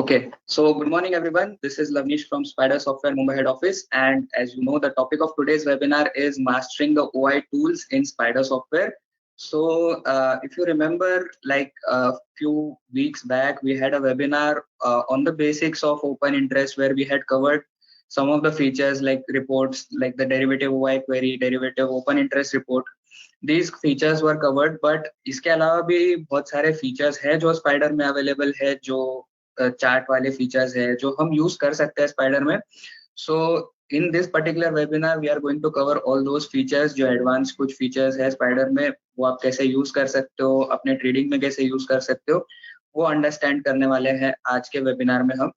Okay, so good morning everyone. This is Lavnish from Spider Software Mumbai head office, and as you know, the topic of today's webinar is mastering the OI tools in Spider Software. So if you remember, like a few weeks back, we had a webinar on the basics of open interest where we had covered some of the features like reports, like the derivative OI query, derivative open interest report. These features were covered, but इसके अलावा भी बहुत सारे features है जो Spider में available है, जो चार्ट वाले फीचर्स है जो हम यूज कर सकते हैं स्पाइडर में. So in this particular webinar we are going to cover all those features जो एडवांस कुछ फीचर्स है स्पाइडर में, वो आप कैसे यूज कर सकते हो, अपने ट्रेडिंग में कैसे यूज कर सकते हो, वो अंडरस्टैंड करने वाले हैं आज के वेबिनार में हम.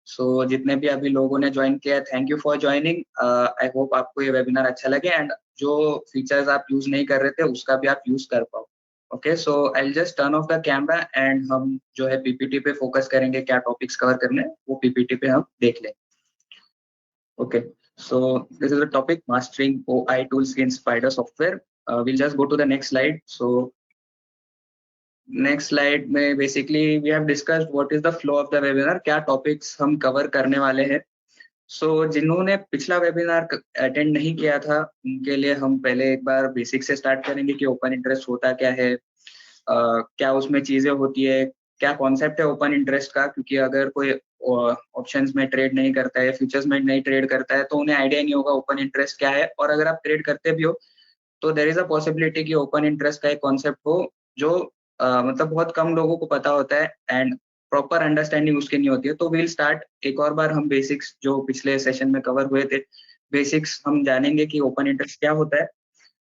सो जितने भी अभी लोगों ने ज्वाइन किया, thank you for joining. I hope आपको ये वेबिनार अच्छा लगे एंड जो फीचर्स आप यूज नहीं कर रहे थे उसका भी आप यूज कर पाओ. Okay, so I just turn off the camera and हम जो है पीपीटी पे फोकस करेंगे, क्या टॉपिक्स कवर करने वो पीपीटी पे हम देख लेंगे. Okay, so this is the topic mastering OI tools in Spider software. Will just go to the next slide. So next slide में basically we have discussed what is the flow of the webinar, क्या topics हम cover करने वाले हैं. सो जिन्होंने पिछला webinar attend नहीं किया था उनके लिए हम पहले एक बार बेसिक से स्टार्ट करेंगे कि ओपन इंटरेस्ट होता क्या है, क्या उसमें चीजें होती है, क्या कॉन्सेप्ट है ओपन इंटरेस्ट का. क्योंकि अगर कोई ऑप्शंस में ट्रेड नहीं करता है, फ्यूचर्स में नहीं ट्रेड करता है, तो उन्हें आइडिया नहीं होगा ओपन इंटरेस्ट क्या है. और अगर आप ट्रेड करते भी हो तो देयर इज अ पॉसिबिलिटी कि ओपन इंटरेस्ट का एक कॉन्सेप्ट हो जो मतलब बहुत कम लोगों को पता होता है एंड प्रॉपर अंडरस्टैंडिंग उसकी नहीं होती है. तो विल स्टार्ट, एक और बार हम बेसिक्स जो पिछले सेशन में कवर हुए थे, बेसिक्स हम जानेंगे कि ओपन इंटरेस्ट क्या होता है.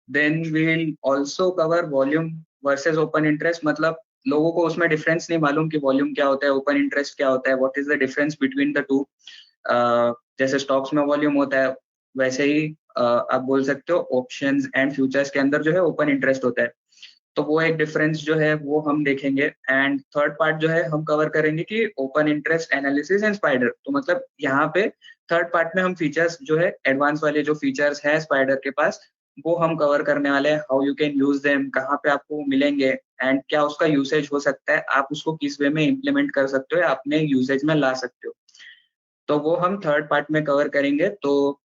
Then we will also cover volume versus open interest. मतलब लोगों को उसमें डिफरेंस नहीं मालूम कि वॉल्यूम क्या होता है, ओपन इंटरेस्ट क्या होता है, what is the difference between the two. जैसे स्टॉक्स में वॉल्यूम होता है वैसे ही आप बोल सकते हो ऑप्शंस एंड फ्यूचर्स के अंदर जो है ओपन इंटरेस्ट होता है. तो वो एक डिफरेंस जो है वो हम देखेंगे. एंड थर्ड पार्ट जो है हम कवर करेंगे कि open interest analysis and spider. तो मतलब यहाँ पे थर्ड पार्ट में हम फीचर्स जो है एडवांस वाले जो फीचर्स है स्पाइडर के पास वो हम कवर करने वाले हैं. How you can use them, कहाँ पे आपको मिलेंगे एंड क्या उसका यूसेज हो सकता है, आप उसको किस वे में इम्प्लीमेंट कर सकते हो या अपने यूसेज में ला सकते हो. तो वो हम थर्ड पार्ट में कवर करेंगे. तो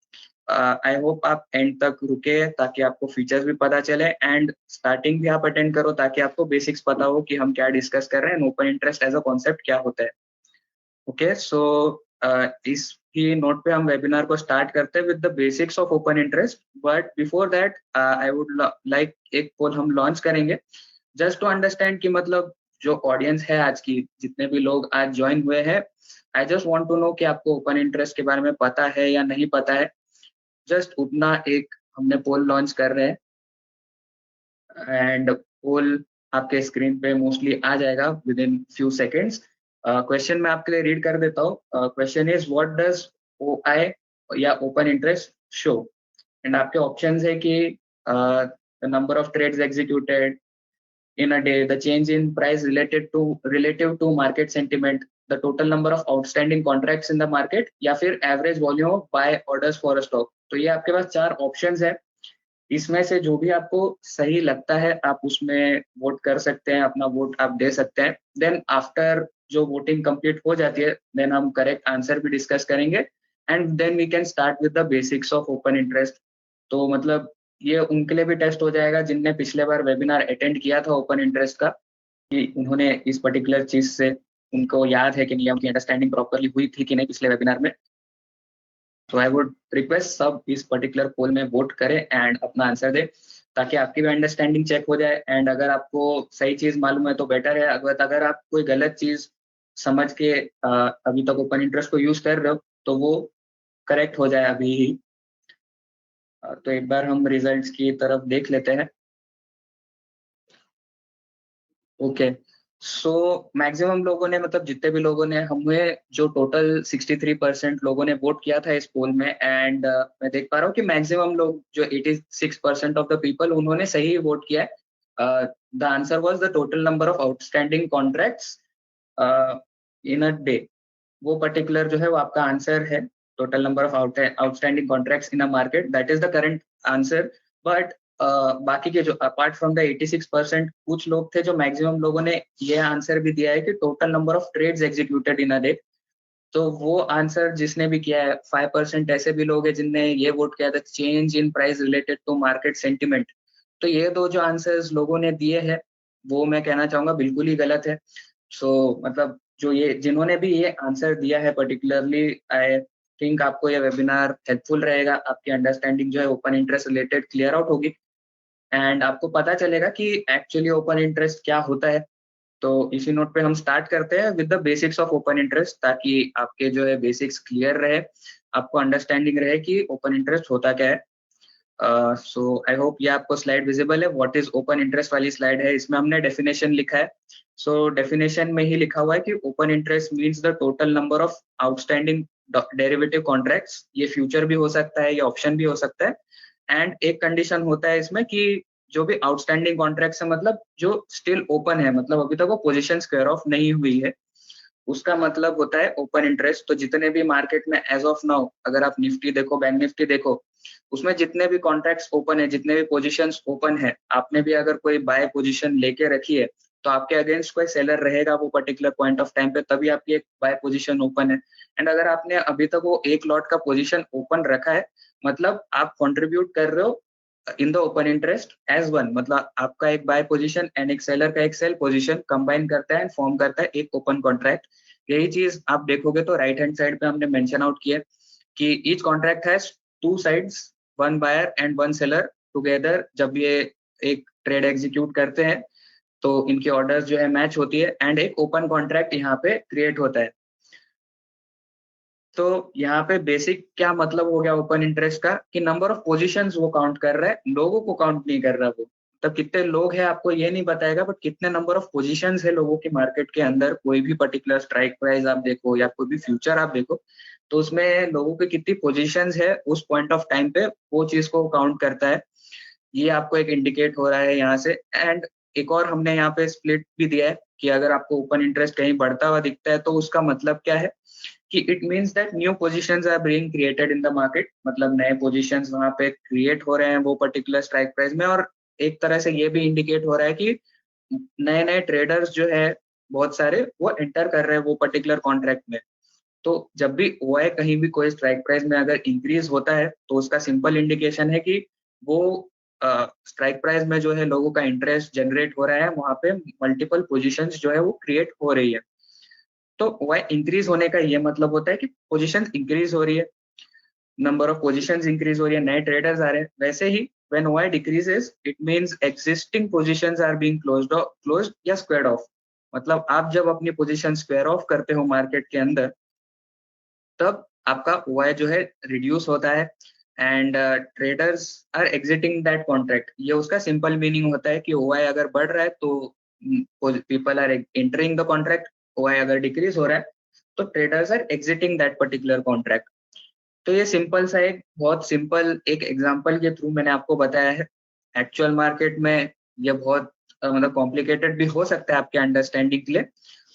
आई होप आप एंड तक रुके ताकि आपको फीचर्स भी पता चले एंड स्टार्टिंग भी आप अटेंड करो ताकि आपको बेसिक्स पता हो कि हम क्या डिस्कस कर रहे हैं, open interest as a concept क्या होता है. ओके, सो इसकी नोट पे हम वेबिनार को स्टार्ट करते हैं with the basics of open interest. But before that I would like एक पोल हम लॉन्च करेंगे जस्ट टू अंडरस्टैंड कि मतलब जो ऑडियंस है आज की, जितने भी लोग आज ज्वाइन हुए हैं, I just want to know कि आपको ओपन इंटरेस्ट के बारे में पता है या नहीं पता है. जस्ट उतना एक हमने पोल लॉन्च कर रहे हैं एंड पोल आपके स्क्रीन पे मोस्टली आ जाएगा within few seconds. Question मैं आपके लिए रीड कर देता हूँ. Question is what does OI या ओपन इंटरेस्ट शो. एंड आपके ऑप्शंस है कि the number of trades executed in a day, the change in price relative to market sentiment, the total number of outstanding contracts in the market, या फिर average volume of buy orders for a stock. तो ये आपके पास चार options है. इसमें से जो भी आपको सही लगता है आप उसमें वोट कर सकते हैं, अपना वोट आप दे सकते हैं. देन आफ्टर जो वोटिंग कंप्लीट हो जाती है देन हम करेक्ट आंसर भी डिस्कस करेंगे and then we can start with the basics of open interest. तो मतलब ये उनके लिए भी टेस्ट हो जाएगा जिनने पिछले बार वेबिनार अटेंड किया था ओपन इंटरेस्ट का, कि उन्होंने इस पर्टिकुलर चीज से उनको याद है कि नियम की अंडरस्टैंडिंग प्रॉपरली हुई थी कि नहीं पिछले वेबिनार में. तो आई वुड रिक्वेस्ट सब इस पर्टिकुलर पोल में वोट करें एंड अपना आंसर दें ताकि आपकी भी अंडरस्टैंडिंग चेक हो जाए. एंड अगर आपको सही चीज मालूम है तो बेटर है, अगर आप कोई गलत चीज समझ के अभी तक ओपन इंटरेस्ट को यूज कर रहे हो तो वो करेक्ट हो जाए अभी ही. तो एक बार हम रिजल्ट्स की तरफ देख लेते हैं. ओके, सो मैक्सिमम लोगों ने, मतलब जितने भी लोगों ने, हमें जो टोटल 63% लोगों ने वोट किया था इस पोल में एंड मैं देख पा रहा हूँ कि मैक्सिमम लोग जो 86% ऑफ द पीपल उन्होंने सही वोट किया है. The answer was the total number of outstanding contracts in a day. वो पर्टिकुलर जो है वो आपका आंसर है, total number of outstanding contracts in a market, that is the current answer. But बाकी के जो अपार्ट फ्रॉम द 86% कुछ लोग थे जो मैक्सिमम लोगों ने ये आंसर भी दिया है कि total number of trades executed in a day. तो वो आंसर जिसने भी किया है, 5% ऐसे भी लोग हैं जिनने ये वोट किया था, change in price related to market sentiment. तो ये दो जो आंसर्स लोगों ने दिए हैं, वो मैं कहना चाहूंगा बिल्कुल ही गलत है। सो मतलब जो ये जिन्होंने भी ये आंसर दिया है पर्टिकुलरली, आई थिंक आपको ये वेबिनार हेल्पफुल रहेगा, आपकी अंडरस्टैंडिंग जो है open interest related clear out होगी, एंड आपको पता चलेगा कि एक्चुअली ओपन इंटरेस्ट क्या होता है। तो इसी नोट पे हम स्टार्ट करते हैं with the basics of open interest, ताकि आपके जो है बेसिक्स क्लियर रहे, आपको अंडरस्टैंडिंग रहे कि ओपन इंटरेस्ट होता क्या है। सो आई होप ये आपको स्लाइड विजिबल है। व्हाट इज ओपन इंटरेस्ट वाली स्लाइड है, इसमें हमने डेफिनेशन लिखा है। सो डेफिनेशन में ही लिखा हुआ है कि open interest means the total number of outstanding derivative contracts. ये फ्यूचर भी हो सकता है, ये ऑप्शन भी हो सकता है। एंड एक कंडीशन होता है इसमें कि जो भी आउटस्टैंडिंग कॉन्ट्रैक्ट्स है, मतलब जो स्टिल ओपन है, मतलब अभी तक वो पोजीशन स्क्वायर ऑफ नहीं हुई है, उसका मतलब होता है ओपन इंटरेस्ट। तो जितने भी मार्केट में एज ऑफ नाउ, अगर आप निफ्टी देखो, बैंक निफ्टी देखो, उसमें जितने भी कॉन्ट्रैक्ट्स ओपन है, जितने भी पोजीशंस ओपन है, आपने भी अगर कोई बाय पोजीशन लेके रखी है, तो आपके अगेंस्ट कोई सेलर रहेगा वो पर्टिकुलर पॉइंट ऑफ टाइम पे, तभी आपकी एक बाय पोजीशन ओपन है। एंड अगर आपने अभी तक वो एक लॉट का पोजीशन ओपन रखा है, मतलब आप कंट्रीब्यूट कर रहे हो in the open interest as one, मतलब आपका एक बाय पोजीशन एंड एक सेलर का एक सेल पोजीशन कंबाइन करता है एंड फॉर्म करता है एक ओपन कॉन्ट्रैक्ट। यही चीज आप देखोगे तो राइट हैंड साइड पे हमने मेंशन आउट किया कि each contract has two sides, one buyer and one seller together. जब ये एक ट्रेड एग्जीक्यूट करते हैं तो इनकी ऑर्डर्स जो है मैच होती है एंड एक ओपन कॉन्ट्रैक्ट यहाँ पे क्रिएट होता है। तो यहाँ पे बेसिक क्या मतलब हो गया ओपन इंटरेस्ट का, कि नंबर ऑफ पोजीशंस वो काउंट कर रहा है, लोगों को काउंट नहीं कर रहा वो। तब कितने लोग हैं आपको ये नहीं बताएगा, बट कितने नंबर ऑफ पोजीशंस है लोगों की मार्केट के अंदर, कोई भी पर्टिकुलर स्ट्राइक प्राइस आप देखो या कोई भी फ्यूचर आप देखो, तो उसमें लोगों की कितनी पोजीशंस है उस पॉइंट ऑफ टाइम पे, वो चीज को काउंट करता है। ये आपको एक इंडिकेट हो रहा है यहाँ से। एंड एक और हमने यहाँ पे स्प्लिट भी दिया है कि अगर आपको ओपन इंटरेस्ट कहीं बढ़ता हुआ दिखता है तो उसका मतलब क्या है, कि it means that new positions are being created in the market, मतलब नए पोजीशंस वहां पे क्रिएट हो रहे हैं वो पर्टिकुलर स्ट्राइक प्राइस में। और एक तरह से ये भी इंडिकेट हो रहा है कि नए नए ट्रेडर्स जो है बहुत सारे, वो एंटर कर रहे हैं वो पर्टिकुलर कॉन्ट्रैक्ट में। तो जब भी ओआई कहीं भी कोई स्ट्राइक प्राइस में अगर इंक्रीज होता है, तो उसका सिंपल इंडिकेशन है कि वो स्ट्राइक प्राइस में जो है लोगों का इंटरेस्ट जनरेट हो रहा है, वहां पे मल्टीपल पोजीशंस जो है वो क्रिएट हो रही है। तो ओआई इंक्रीज होने का ये मतलब होता है कि पोजीशन इंक्रीज हो रही है, नंबर ऑफ पोजीशंस इंक्रीज हो रही है, नए ट्रेडर्स आ रहे हैं। वैसे ही when OI decreases, it means existing positions are being closed या स्क्वेयर्ड ऑफ। मतलब आप जब अपनी पोजीशन स्क्वेयर ऑफ करते हो मार्केट के अंदर, तब आपका ओआई जो है रिड्यूस होता है and traders are exiting that contract. ये उसका सिंपल मीनिंग होता है कि ओआई अगर बढ़ रहा है तो people are entering the contract, OI अगर डिक्रीज हो रहा है तो traders are exiting that particular contract. तो ये सिंपल सा एक बहुत सिंपल एक एग्जांपल के थ्रू मैंने आपको बताया है। एक्चुअल मार्केट में ये बहुत मतलब कॉम्प्लिकेटेड भी हो सकता है आपके अंडरस्टैंडिंग के लिए,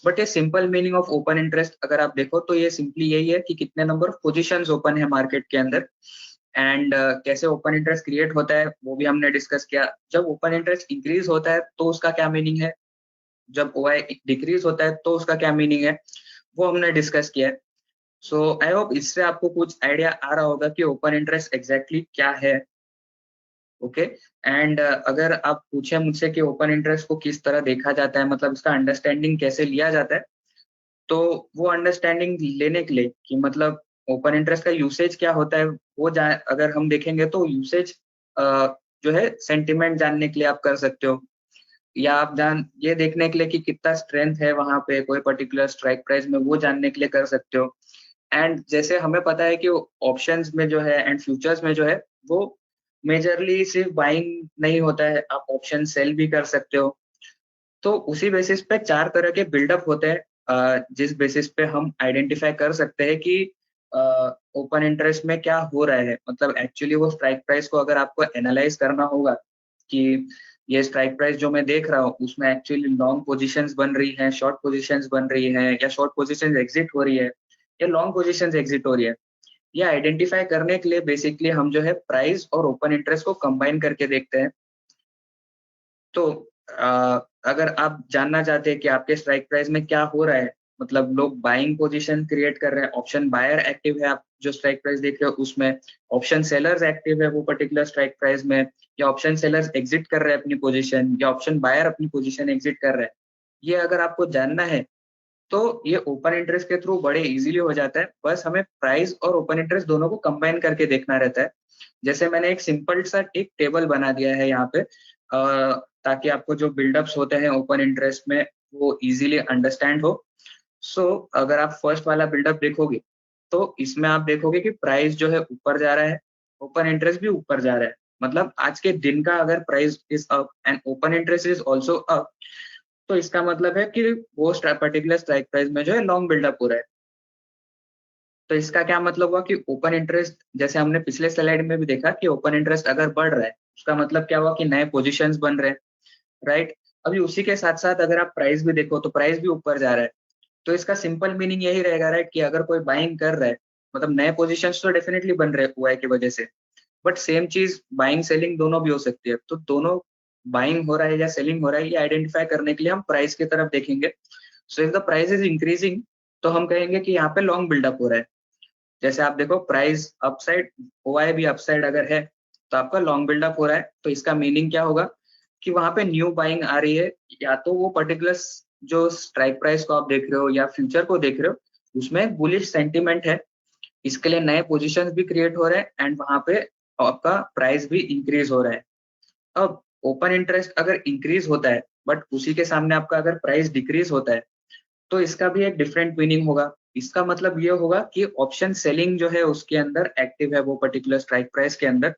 बट ये simple meaning of open interest अगर आप देखो तो ये सिंपली यही है कि कितने नंबर ऑफ पोजीशंस ओपन है मार्केट के अंदर। एंड कैसे ओपन इंटरेस्ट क्रिएट होता है वो भी हमने डिस्कस किया। जब ओपन इंटरेस्ट इंक्रीज होता है तो उसका क्या मीनिंग है, जब ओआई डिक्रीज होता है तो उसका क्या मीनिंग है, वो हमने डिस्कस किया है। सो आई होप इससे आपको कुछ आइडिया आ रहा होगा कि ओपन इंटरेस्ट एग्जैक्टली क्या है। ओके। एंड अगर आप पूछे मुझसे कि ओपन इंटरेस्ट को किस तरह देखा जाता है, मतलब इसका अंडरस्टैंडिंग कैसे लिया जाता है, तो वो अंडरस्टैंडिंग लेने के लिए कि मतलब ओपन इंटरेस्ट का यूसेज क्या होता है, वो अगर हम देखेंगे तो यूसेज जो है सेंटिमेंट जानने के लिए आप कर सकते हो, या आप जान ये देखने के लिए कि कितना स्ट्रेंथ है वहां पे कोई पर्टिकुलर स्ट्राइक प्राइस में, वो जानने के लिए कर सकते हो। एंड जैसे हमें पता है कि ऑप्शंस में जो है एंड फ्यूचर्स में जो है, वो मेजरली सिर्फ बाइंग नहीं होता है, आप ऑप्शन सेल भी कर सकते हो। तो उसी बेसिस पे चार तरह के बिल्डअप होते हैं, जिस बेसिस पे हम आइडेंटिफाई कर सकते हैं कि ओपन इंटरेस्ट में क्या हो रहा है। मतलब एक्चुअली वो स्ट्राइक प्राइस को अगर आपको एनालाइज करना होगा कि ये स्ट्राइक प्राइस जो मैं देख रहा हूँ उसमें एक्चुअली लॉन्ग पोजीशंस बन रही हैं, शॉर्ट पोजीशंस बन रही हैं, या शॉर्ट पोजीशंस एग्जिट हो रही है, या लॉन्ग पोजीशंस एग्जिट हो रही है, ये आइडेंटिफाई करने के लिए बेसिकली हम जो है प्राइस और ओपन इंटरेस्ट को कंबाइन करके देखते हैं। तो अगर आप जानना चाहते हैं कि आपके स्ट्राइक प्राइस में क्या हो रहा है, मतलब लोग बाइंग पोजीशन क्रिएट कर रहे हैं, ऑप्शन बायर एक्टिव है, आप जो स्ट्राइक प्राइस देख रहे हो उसमें, ऑप्शन सेलर्स एक्टिव है वो पर्टिकुलर स्ट्राइक प्राइस में, या ऑप्शन सेलर्स एग्जिट कर रहे हैं अपनी पोजीशन, या ऑप्शन बायर अपनी पोजीशन एग्जिट कर रहे हैं। ये अगर आपको जानना है तो ये ओपन इंटरेस्ट के थ्रू बड़े इजीली हो जाता है। बस हमें प्राइस और ओपन इंटरेस्ट दोनों को कंबाइन करके देखना रहता है। जैसे मैंने एक सिंपल सा एक टेबल बना दिया है यहाँ पे, ताकि आपको जो बिल्डअप्स होते हैं ओपन इंटरेस्ट में वो इजीली अंडरस्टैंड हो। सो अगर आप फर्स्ट वाला बिल्डअप देखोगे तो इसमें आप देखोगे कि प्राइस जो है ऊपर जा रहा है, ओपन इंटरेस्ट भी ऊपर जा रहा है। मतलब आज के दिन का अगर price is up and open interest is also up, तो इसका मतलब है कि वो पर्टिकुलर स्ट्राइक प्राइस में जो है लॉन्ग बिल्डअप हो रहा है। तो इसका क्या मतलब हुआ कि ओपन इंटरेस्ट, जैसे हमने पिछले स्लाइड में भी देखा कि ओपन इंटरेस्ट अगर बढ़ रहा है उसका मतलब क्या हुआ कि नए पोजीशंस बन रहे हैं, राइट। अभी उसी के साथ साथ अगर आप प्राइस भी देखो तो प्राइस भी ऊपर जा रहा है। तो इसका सिंपल मीनिंग यही रहेगा, राइट, कि अगर कोई बाइंग कर रहा है मतलब नए पोजीशंस तो डेफिनेटली बन रहे हुआ की वजह से, बट सेम चीज बाइंग सेलिंग दोनों भी हो सकती है। तो दोनों बाइंग हो रहा है या सेलिंग हो रहा है ये आइडेंटिफाई करने के लिए हम प्राइस की तरफ देखेंगे। So if the price is increasing तो हम कहेंगे कि यहाँ पे लॉन्ग बिल्डअप हो रहा है। जैसे आप देखो प्राइस अपसाइड, ओआई भी अपसाइड अगर है तो आपका लॉन्ग बिल्डअप हो रहा है। तो इसका मीनिंग क्या होगा कि वहां पे न्यू बाइंग आ रही है, या तो वो पर्टिकुलर जो स्ट्राइक प्राइस को आप देख रहे हो या फ्यूचर को देख रहे हो उसमें बुलिश सेंटीमेंट है, इसके लिए नए पोजीशंस भी क्रिएट हो रहे हैं एंड वहां पे आपका प्राइस भी इंक्रीज हो रहा है। अब ओपन इंटरेस्ट अगर इंक्रीज होता है बट उसी के सामने आपका अगर प्राइस डिक्रीज होता है तो इसका भी एक डिफरेंट मीनिंग होगा। इसका मतलब ये होगा कि ऑप्शन सेलिंग जो है उसके अंदर एक्टिव है वो पर्टिकुलर स्ट्राइक प्राइस के अंदर।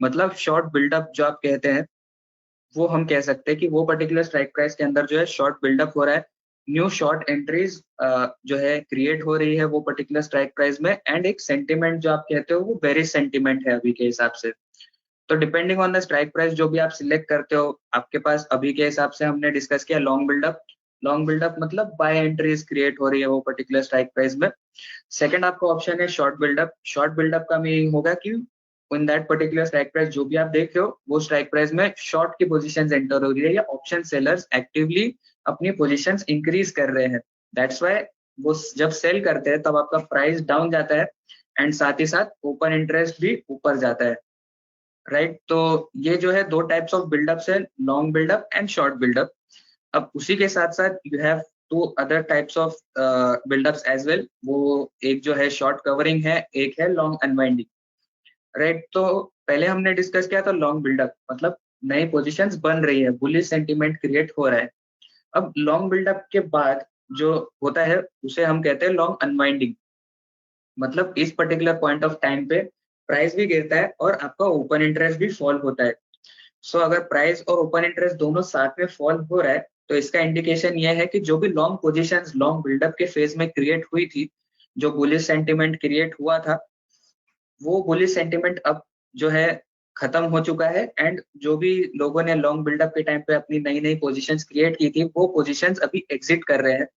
मतलब शॉर्ट बिल्डअप जो आप कहते हैं वो हम कह सकते हैं कि वो पर्टिकुलर स्ट्राइक प्राइस के अंदर जो है शॉर्ट बिल्डअप हो रहा है, न्यू शॉर्ट एंट्रीज जो है क्रिएट हो रही है वो पर्टिकुलर स्ट्राइक प्राइस में, एंड एक सेंटीमेंट जो आप कहते हो वो बेरिश सेंटीमेंट है अभी के हिसाब से। तो depending on the strike price जो भी आप सिलेक्ट करते हो, आपके पास अभी के हिसाब से हमने डिस्कस किया लॉन्ग बिल्डअप। लॉन्ग बिल्डअप मतलब बाय एंट्रीज क्रिएट हो रही है वो पर्टिकुलर स्ट्राइक प्राइस में। सेकंड आपका ऑप्शन है शॉर्ट बिल्डअप। शॉर्ट बिल्डअप का मीनिंग होगा कि in that particular strike price जो भी आप देख रहे हो वो स्ट्राइक प्राइस में शॉर्ट की पोजीशंस एंटर हो रही है या ऑप्शन सेलर्स एक्टिवली अपनी पोजीशंस इंक्रीज कर रहे हैं। दैट्स व्हाई वो जब सेल करते हैं तब आपका प्राइस डाउन जाता है एंड साथ ही साथ ओपन इंटरेस्ट भी ऊपर जाता है, राइट। तो ये जो है दो टाइप्स ऑफ बिल्डअप्स है, long buildup and short buildup. अब उसी के साथ साथ you have two other types of buildups as well. वो एक जो है शॉर्ट कवरिंग है, एक है लॉन्ग अनवाइंडिंग, राइट। तो पहले हमने डिस्कस किया था लॉन्ग बिल्डअप मतलब नई पोजीशंस बन रही है, बुलिश सेंटीमेंट क्रिएट हो रहा है। अब लॉन्ग बिल्डअप के बाद जो होता है उसे हम कहते हैं लॉन्ग अनवाइंडिंग। मतलब इस पर्टिकुलर पॉइंट ऑफ टाइम पे प्राइस भी गिरता है और आपका ओपन इंटरेस्ट भी फॉल होता है। सो अगर प्राइस और ओपन इंटरेस्ट दोनों साथ में फॉल हो रहा है तो इसका इंडिकेशन ये है कि जो भी लॉन्ग पोजीशंस लॉन्ग बिल्डअप के फेज में क्रिएट हुई थी, जो बुलिश सेंटीमेंट क्रिएट हुआ था वो बुलिश सेंटीमेंट अब जो है खत्म हो चुका है, एंड जो भी लोगों ने लॉन्ग बिल्डअप के टाइम पे अपनी नई नई पोजीशंस क्रिएट की थी वो पोजीशंस अभी एग्जिट कर रहे हैं।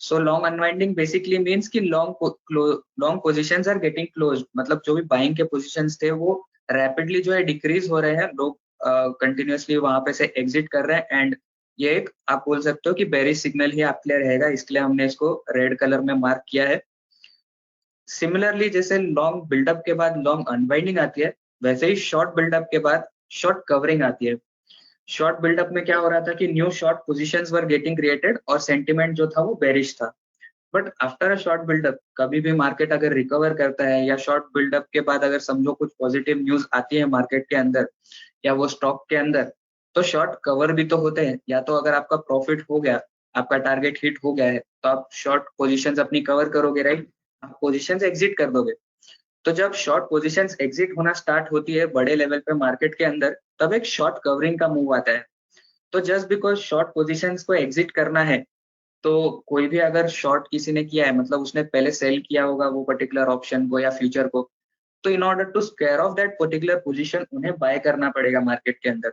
So long unwinding basically means कि long positions are getting closed, मतलब जो भी बाइंग के पोजीशंस थे वो रैपिडली जो है डिक्रीज हो रहे हैं, लोग कंटिन्यूअसली वहां पे से एग्जिट कर रहे हैं। एंड ये एक आप बोल सकते हो कि बेरिश सिग्नल ही आपके लिए रहेगा, इसलिए हमने इसको रेड कलर में मार्क किया है। सिमिलरली जैसे लॉन्ग बिल्डअप के बाद लॉन्ग अनवाइंडिंग आती है, वैसे ही शॉर्ट बिल्डअप के बाद शॉर्ट कवरिंग आती है। शॉर्ट बिल्डअप में क्या हो रहा था कि new short positions were getting created और सेंटीमेंट जो था वो बेरिश था। But after a short buildup कभी भी मार्केट अगर रिकवर करता है या शॉर्ट बिल्डअप के बाद अगर समझो कुछ पॉजिटिव न्यूज आती है मार्केट के अंदर या वो स्टॉक के अंदर, तो शॉर्ट कवर भी तो होते हैं। या तो अगर आपका प्रॉफिट हो गया, आपका टारगेट हिट हो गया है तो आप शॉर्ट पोजीशंस अपनी कवर करोगे, राइट, आप पोजीशंस एग्जिट कर दोगे। तो जब शॉर्ट पोजीशंस एग्जिट होना स्टार्ट होती है बड़े लेवल पे मार्केट के अंदर तब एक शॉर्ट कवरिंग का मूव आता है। तो जस्ट बिकॉज शॉर्ट पोजीशंस को एग्जिट करना है, तो कोई भी अगर शॉर्ट किसी ने किया है मतलब उसने पहले सेल किया होगा वो पर्टिकुलर ऑप्शन को या फ्यूचर को, तो in order to square off that particular position उन्हें बाय करना पड़ेगा मार्केट के अंदर।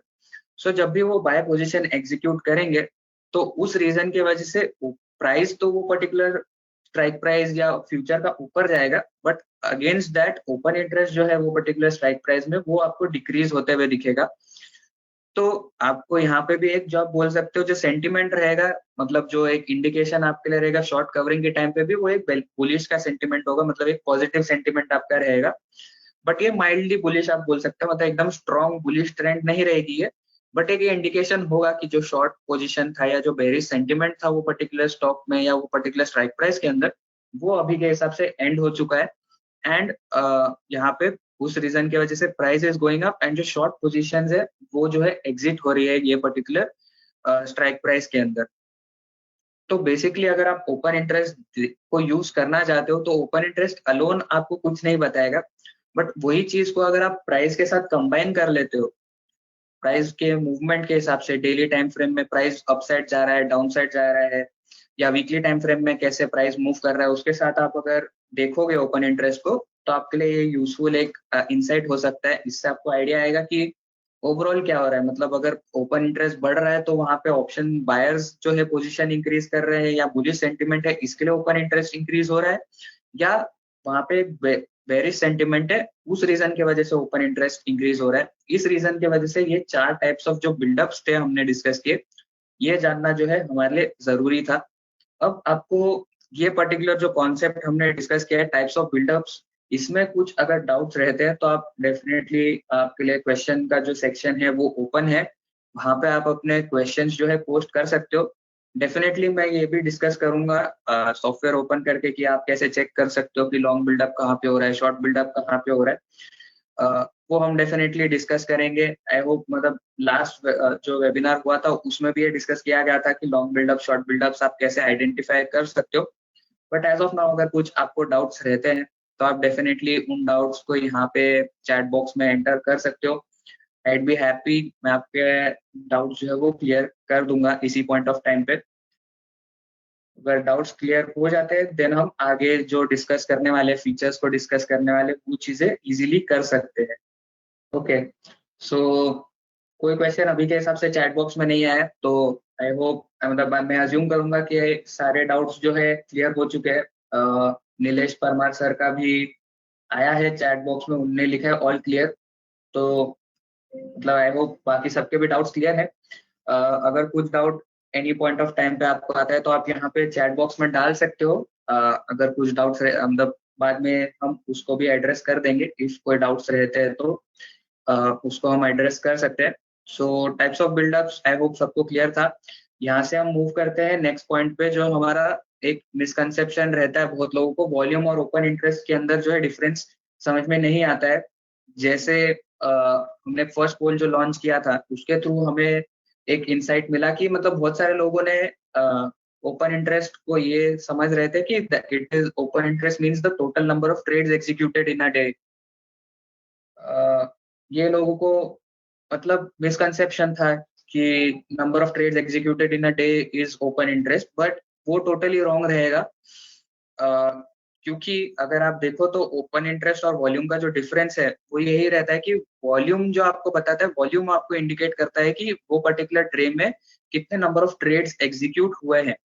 सो जब भी वो बाय पोजीशन एग्जीक्यूट करेंगे तो उस रीजन की वजह से प्राइस तो वो पर्टिकुलर स्ट्राइक प्राइस या फ्यूचर का ऊपर जाएगा, but against that open interest जो है वो पर्टिकुलर स्ट्राइक प्राइस में वो आपको डिक्रीज होते हुए दिखेगा। तो आपको यहाँ पे भी एक जॉब बोल सकते हो, जो सेंटिमेंट रहेगा, मतलब जो एक इंडिकेशन आपके लिए रहेगा शॉर्ट कवरिंग के टाइम पे भी, वो एक बुलिश का सेंटिमेंट होगा, मतलब एक पॉजिटिव सेंटिमेंट आपका रहेगा। बट ये माइल्डली बुलिश आप बोल सकते हो, मतलब एकदम स्ट्रॉन्ग बुलिश ट्रेंड नहीं रहेगी ये, बट एक ये इंडिकेशन होगा कि जो शॉर्ट पोजीशन था या जो बेरिश सेंटिमेंट था वो पर्टिकुलर स्टॉक में या वो पर्टिकुलर स्ट्राइक प्राइस के अंदर, वो अभी के हिसाब से एंड हो चुका है। एंड यहाँ पे उस रीजन की वजह से price is going up, and जो शॉर्ट पोजीशंस है वो जो है एग्जिट हो रही है ये पर्टिकुलर स्ट्राइक प्राइस के अंदर। तो बेसिकली अगर आप ओपन इंटरेस्ट को यूज करना चाहते हो तो ओपन इंटरेस्ट अलोन आपको कुछ नहीं बताएगा, बट वही चीज को अगर आप प्राइस के साथ कंबाइन कर लेते हो, प्राइस के मूवमेंट के हिसाब से डेली टाइम फ्रेम में प्राइस अपसाइड जा रहा है, डाउन साइड जा रहा है, या वीकली टाइम फ्रेम में कैसे प्राइस मूव कर रहा है, उसके साथ आप अगर देखोगे ओपन इंटरेस्ट को, तो आपके लिए ये यूजफुल एक इंसाइट हो सकता है। इससे आपको आइडिया आएगा कि ओवरऑल क्या हो रहा है, मतलब अगर ओपन इंटरेस्ट बढ़ रहा है तो वहां पे ऑप्शन बायर्स जो है पोजीशन इंक्रीज कर रहे हैं, या बुलिश सेंटिमेंट है इसके लिए ओपन इंटरेस्ट इंक्रीज हो रहा है, या वहां पे बेरिश सेंटिमेंट है उस रीजन की वजह से ओपन इंटरेस्ट इंक्रीज हो रहा है। इस रीजन की वजह से ये 4 टाइप्स ऑफ जो बिल्डअप्स थे हमने डिस्कस किए, ये जानना जो है हमारे लिए जरूरी था। अब आपको ये पर्टिकुलर जो कॉन्सेप्ट हमने डिस्कस किया है टाइप्स ऑफ बिल्डअप्स, इसमें कुछ अगर डाउट्स रहते हैं तो आप डेफिनेटली, आपके लिए क्वेश्चन का जो सेक्शन है वो ओपन है, वहां पे आप अपने क्वेश्चंस जो है पोस्ट कर सकते हो। डेफिनेटली मैं ये भी डिस्कस करूंगा सॉफ्टवेयर ओपन करके कि आप कैसे चेक कर सकते हो कि लॉन्ग बिल्डअप कहाँ पे हो रहा है, शॉर्ट बिल्डअप कहाँ पे हो रहा है। वो हम डेफिनेटली डिस्कस करेंगे। आई होप, मतलब लास्ट जो वेबिनार हुआ था उसमें भी ये डिस्कस किया गया था कि लॉन्ग बिल्डअप शॉर्ट बिल्डअप्स आप कैसे आइडेंटिफाई कर सकते हो। बट एज ऑफ नाउ अगर कुछ आपको डाउट्स रहते हैं तो आप डेफिनेटली उन डाउट्स को यहाँ पे चैट बॉक्स में एंटर कर सकते हो। I'd बी हैप्पी, मैं आपके डाउट्स जो है वो क्लियर कर दूंगा इसी पॉइंट ऑफ टाइम पे। अगर डाउट्स क्लियर हो जाते हैं देन हम आगे जो डिस्कस करने वाले फीचर्स को डिस्कस करने वाले वो चीजें इजीली कर सकते हैं। ओके, सो कोई क्वेश्चन अभी के हिसाब से चैट बॉक्स में नहीं आया तो आई होप, मतलब मैं अज्यूम करूंगा कि सारे डाउट्स जो है क्लियर हो चुके हैं। नीलेश परमार सर का भी आया है चैट बॉक्स में, उनने लिखा है ऑल क्लियर। तो मतलब आई होप बाकी सबके भी डाउट्स क्लियर है। अगर कुछ doubt any point of time पे आपको आता है तो आप यहाँ पे चैट बॉक्स में डाल सकते हो। अगर कुछ डाउट्स मतलब बाद में हम उसको भी एड्रेस कर देंगे, इफ कोई डाउट्स रहते हैं तो उसको हम एड्रेस कर सकते हैं। So types of buildups I hope सबको क्लियर था। यहाँ से हम मूव करते हैं नेक्स्ट पॉइंट पे, जो हमारा एक मिसकंसेप्शन रहता है बहुत लोगों को, वॉल्यूम और ओपन इंटरेस्ट के अंदर जो है डिफरेंस समझ में नहीं आता है। जैसे हमने फर्स्ट पोल जो लॉन्च किया था उसके थ्रू हमें एक इंसाइट मिला कि मतलब बहुत सारे लोगों ने ओपन इंटरेस्ट को ये समझ रहे थे कि it is open interest means the total number of trades executed in a day. ये लोगों को मतलब मिसकंसेप्शन था कि number of trades executed in a day is open interest, but वो टोटली रॉन्ग रहेगा। क्योंकि अगर आप देखो तो ओपन इंटरेस्ट और वॉल्यूम का जो डिफरेंस है वो यही रहता है कि वॉल्यूम जो आपको बताता है, वॉल्यूम आपको इंडिकेट करता है कि वो पर्टिकुलर ट्रे में कितने नंबर ऑफ ट्रेड्स एग्जीक्यूट हुए हैं।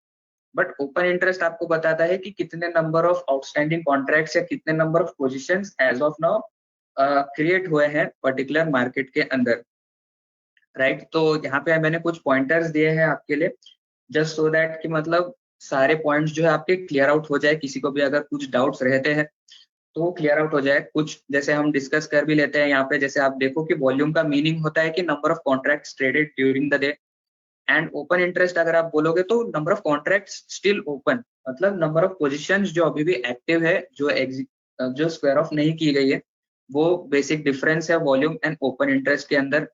बट ओपन इंटरेस्ट आपको बताता है कि कितने नंबर ऑफ आउटस्टैंडिंग कॉन्ट्रैक्ट्स या कितने number of positions as of now create हुए हैं पर्टिकुलर मार्केट के अंदर, राइट। तो यहाँ पे मैंने कुछ पॉइंटर्स दिए हैं आपके लिए, जस्ट सो दैट कि मतलब सारे पॉइंट्स जो है आपके क्लियर आउट हो जाए। किसी को भी अगर कुछ डाउट्स रहते हैं तो वो क्लियर आउट हो जाए। कुछ जैसे हम डिस्कस कर भी लेते हैं यहाँ पे, जैसे आप देखो कि वॉल्यूम का मीनिंग होता है कि number of contracts traded during the day, and open interest अगर आप बोलोगे तो number of contracts still open, मतलब नंबर ऑफ पोजीशंस जो अभी भी एक्टिव है, जो स्क्वायर ऑफ नहीं की गई है। वो बेसिक डिफरेंस है वॉल्यूम एंड ओपन इंटरेस्ट के अंदर।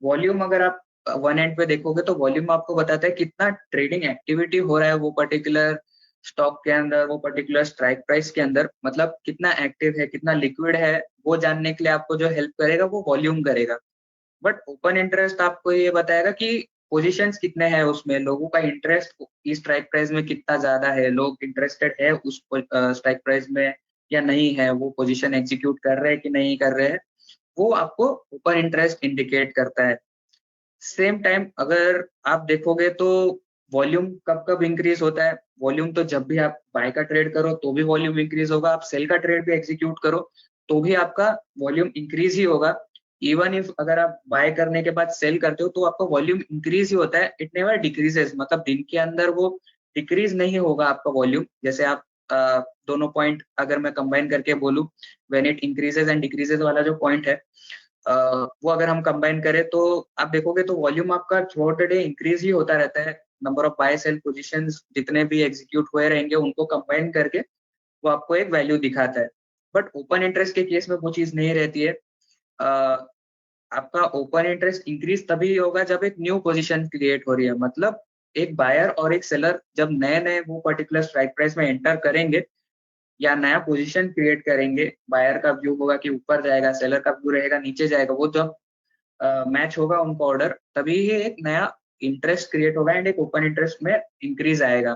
वॉल्यूम अगर आप वन एंड पे देखोगे तो वॉल्यूम आपको बताता है कितना ट्रेडिंग एक्टिविटी हो रहा है वो पर्टिकुलर स्टॉक के अंदर, वो पर्टिकुलर स्ट्राइक प्राइस के अंदर, मतलब कितना एक्टिव है, कितना लिक्विड है, वो जानने के लिए आपको जो हेल्प करेगा वो वॉल्यूम करेगा। बट ओपन इंटरेस्ट आपको ये बताएगा कि पोजीशंस कितने हैं उसमें, लोगों का इंटरेस्ट इस स्ट्राइक प्राइस में कितना ज्यादा है, लोग इंटरेस्टेड है उस स्ट्राइक प्राइस में या नहीं है, वो पोजीशन एग्जीक्यूट कर रहे हैं कि नहीं कर रहे हैं, वो आपको ओपन इंटरेस्ट इंडिकेट करता है। सेम टाइम अगर आप देखोगे तो वॉल्यूम कब कब इंक्रीज होता है, वॉल्यूम तो जब भी आप बाय का ट्रेड करो तो भी वॉल्यूम इंक्रीज होगा, आप सेल का ट्रेड भी एग्जीक्यूट करो तो भी आपका वॉल्यूम इंक्रीज ही होगा। इवन इफ अगर आप बाय करने के बाद सेल करते हो तो आपका वॉल्यूम इंक्रीज ही होता है, इट नेवर डिक्रीजेस, मतलब दिन के अंदर वो डिक्रीज नहीं होगा आपका वॉल्यूम। जैसे आप दोनों पॉइंट अगर मैं कंबाइन करके बोलूं, when it increases and decreases वाला जो पॉइंट है, वो अगर हम कंबाइन करें तो आप देखोगे तो वॉल्यूम आपका throughout the day increase ही होता रहता है। Number of buy sell positions जितने भी एग्जीक्यूट हुए रहेंगे उनको कंबाइन करके वो आपको एक वैल्यू दिखाता है। बट ओपन इंटरेस्ट के केस में वो चीज नहीं रहती है। आपका ओपन इंटरेस्ट इंक्रीज तभी होगा जब एक न्यू पोजीशन क्रिएट हो रही है, मतलब एक बायर और एक सेलर जब नए नए वो पर्टिकुलर स्ट्राइक प्राइस में एंटर करेंगे या नया पोजीशन क्रिएट करेंगे, बायर का व्यू होगा कि ऊपर जाएगा, सेलर का व्यू रहेगा नीचे जाएगा, वो जब मैच होगा उनका ऑर्डर, तभी ही एक नया इंटरेस्ट क्रिएट होगा एंड एक ओपन इंटरेस्ट में इंक्रीज आएगा,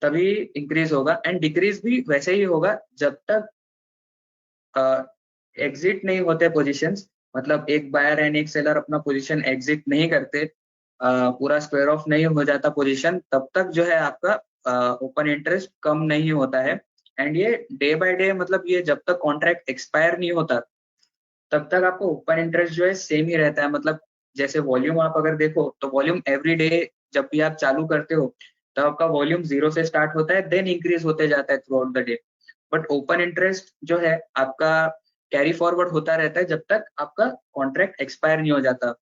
तभी इंक्रीज होगा। एंड डिक्रीज भी वैसे ही होगा जब तक एग्जिट नहीं होते पोजीशंस, मतलब एक बायर एंड एक सेलर अपना पोजीशन एग्जिट नहीं करते, पूरा स्क्वायर ऑफ नहीं हो जाता पोजीशन, तब तक जो है आपका ओपन इंटरेस्ट कम नहीं होता है। एंड ये डे बाय डे, मतलब ये जब तक कॉन्ट्रैक्ट एक्सपायर नहीं होता तब तक आपको ओपन इंटरेस्ट जो है सेम ही रहता है। मतलब जैसे वॉल्यूम आप अगर देखो तो वॉल्यूम एवरी डे जब भी आप चालू करते हो तब आपका वॉल्यूम 0 से स्टार्ट होता है, देन इंक्रीज होते जाता है through out the day. But open interest जो है आपका कैरी फॉरवर्ड होता रहता है जब तक आपका कॉन्ट्रैक्ट एक्सपायर नहीं हो जाता।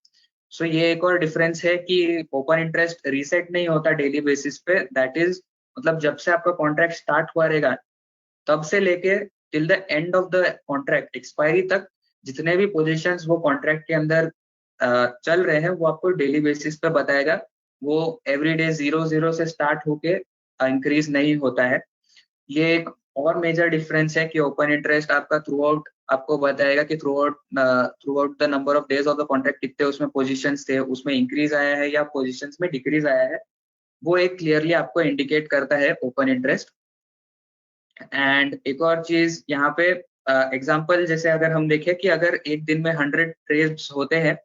सो ये एक और डिफरेंस है कि ओपन इंटरेस्ट रीसेट नहीं होता डेली बेसिस पे, दैट इज मतलब जब से आपका कॉन्ट्रैक्ट स्टार्ट हुआ रहेगा तब से लेके till the end of the contract expiry तक जितने भी पोजीशंस वो कॉन्ट्रैक्ट के अंदर चल रहे हैं वो आपको डेली बेसिस पे बताएगा। वो एवरी डे 0 से स्टार्ट होके इंक्रीज नहीं होता है। ये एक और मेजर डिफरेंस है कि ओपन इंटरेस्ट आपका थ्रू आउट आपको बताएगा कि through out the number of days of the contract कितने उसमें पोजीशंस थे, उसमें इंक्रीज आया है या पोजीशंस में डिक्रीज आया है, वो एक क्लियरली आपको इंडिकेट करता है ओपन इंटरेस्ट। एंड एक और चीज यहाँ पे एग्जांपल जैसे अगर हम देखें कि अगर एक दिन में 100 ट्रेड्स होते हैं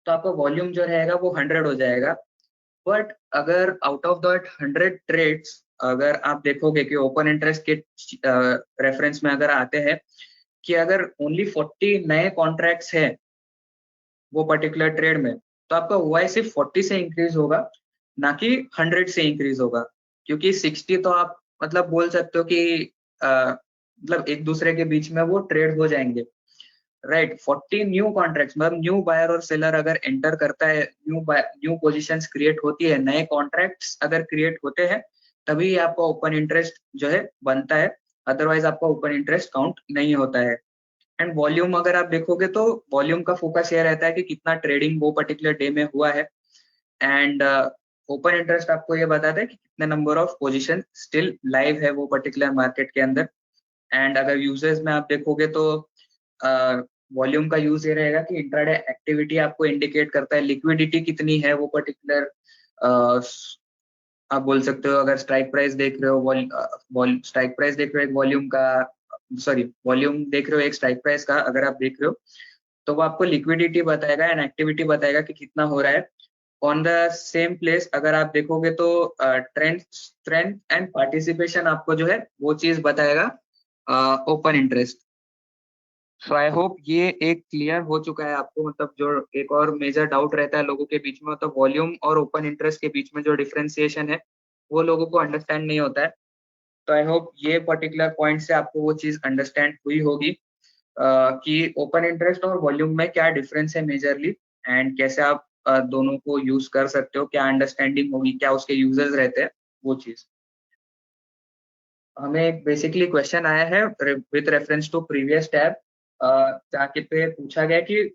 तो आपका वॉल्यूम जो रहेगा वो 100 हो जाएगा। बट अगर आउट ऑफ दैट 100 ट्रेड्स अगर आप देखोगे कि ओपन इंटरेस्ट के रेफरेंस में अगर आते हैं कि अगर ओनली 40 नए कॉन्ट्रैक्ट्स हैं वो पर्टिकुलर ट्रेड में, तो आपका ओआई सिर्फ 40 से इंक्रीज होगा, ना कि 100 से इंक्रीज होगा। क्योंकि 60 तो आप मतलब बोल सकते हो कि मतलब एक दूसरे के बीच में वो ट्रेड हो जाएंगे, राइट। 40 न्यू कॉन्ट्रैक्ट्स मतलब न्यू बायर और सेलर अगर एंटर करता है, न्यू पोजीशंस क्रिएट होती है, नए कॉन्ट्रैक्ट्स अगर क्रिएट होते हैं, तभी आपका ओपन इंटरेस्ट जो है बनता है, अदरवाइज आपका ओपन इंटरेस्ट काउंट नहीं होता है। एंड वॉल्यूम अगर आप देखोगे तो वॉल्यूम का फोकस ये रहता है कि कितना ट्रेडिंग वो पर्टिकुलर डे में हुआ है। एंड ओपन इंटरेस्ट आपको ये बताता है कि कितने number of position still live है वो पर्टिकुलर मार्केट के अंदर। एंड अगर यूजेस में आप देखोगे तो वॉल्यूम का यूज ये रहेगा कि इंट्राडे एक्टिविटी आपको इंडिकेट करता है, लिक्विडिटी कितनी है वो पर्टिकुलर, आप बोल सकते हो अगर स्ट्राइक प्राइस देख रहे हो, स्ट्राइक प्राइस देख रहे हो एक वॉल्यूम का, सॉरी वॉल्यूम देख रहे हो एक स्ट्राइक प्राइस का अगर आप देख रहे हो, तो वो आपको लिक्विडिटी बताएगा एंड एक्टिविटी बताएगा कि कितना हो रहा है। ऑन द सेम प्लेस अगर आप देखोगे तो ट्रेंड स्ट्रेंथ एंड पार्टिसिपेशन आपको जो है वो चीज बताएगा open interest. So I hope ये एक क्लियर हो चुका है आपको, मतलब जो एक और मेजर डाउट रहता है लोगों के बीच में, मतलब वॉल्यूम और ओपन इंटरेस्ट के बीच में जो डिफरेंशिएशन है वो लोगों को अंडरस्टैंड नहीं होता है। तो आई होप ये पर्टिकुलर पॉइंट से आपको वो चीज अंडरस्टैंड हुई होगी कि ओपन इंटरेस्ट और वॉल्यूम में क्या डिफरेंस है मेजरली, एंड कैसे आप दोनों को यूज कर सकते हो, क्या अंडरस्टैंडिंग होगी, क्या उसके यूजर्स रहते हैं, वो चीज। हमें एक बेसिकली क्वेश्चन आया है with reference to previous tab, जाके पे पूछा गया कि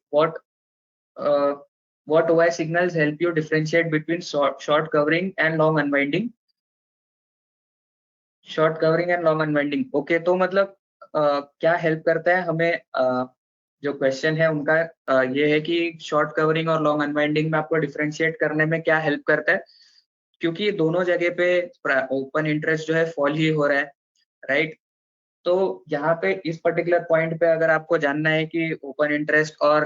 what OI signals help you differentiate between short covering and long unwinding? Short covering and long unwinding, okay. तो मतलब क्या हेल्प करता है हमें, जो क्वेश्चन है उनका ये है कि शॉर्ट कवरिंग और लॉन्ग अनवाइंडिंग में आपको डिफरेंशिएट करने में क्या हेल्प करता है, क्योंकि दोनों जगह पे ओपन इंटरेस्ट जो है फॉल ही हो रहा है, राइट। तो यहाँ पे इस पर्टिकुलर पॉइंट पे अगर आपको जानना है कि ओपन इंटरेस्ट और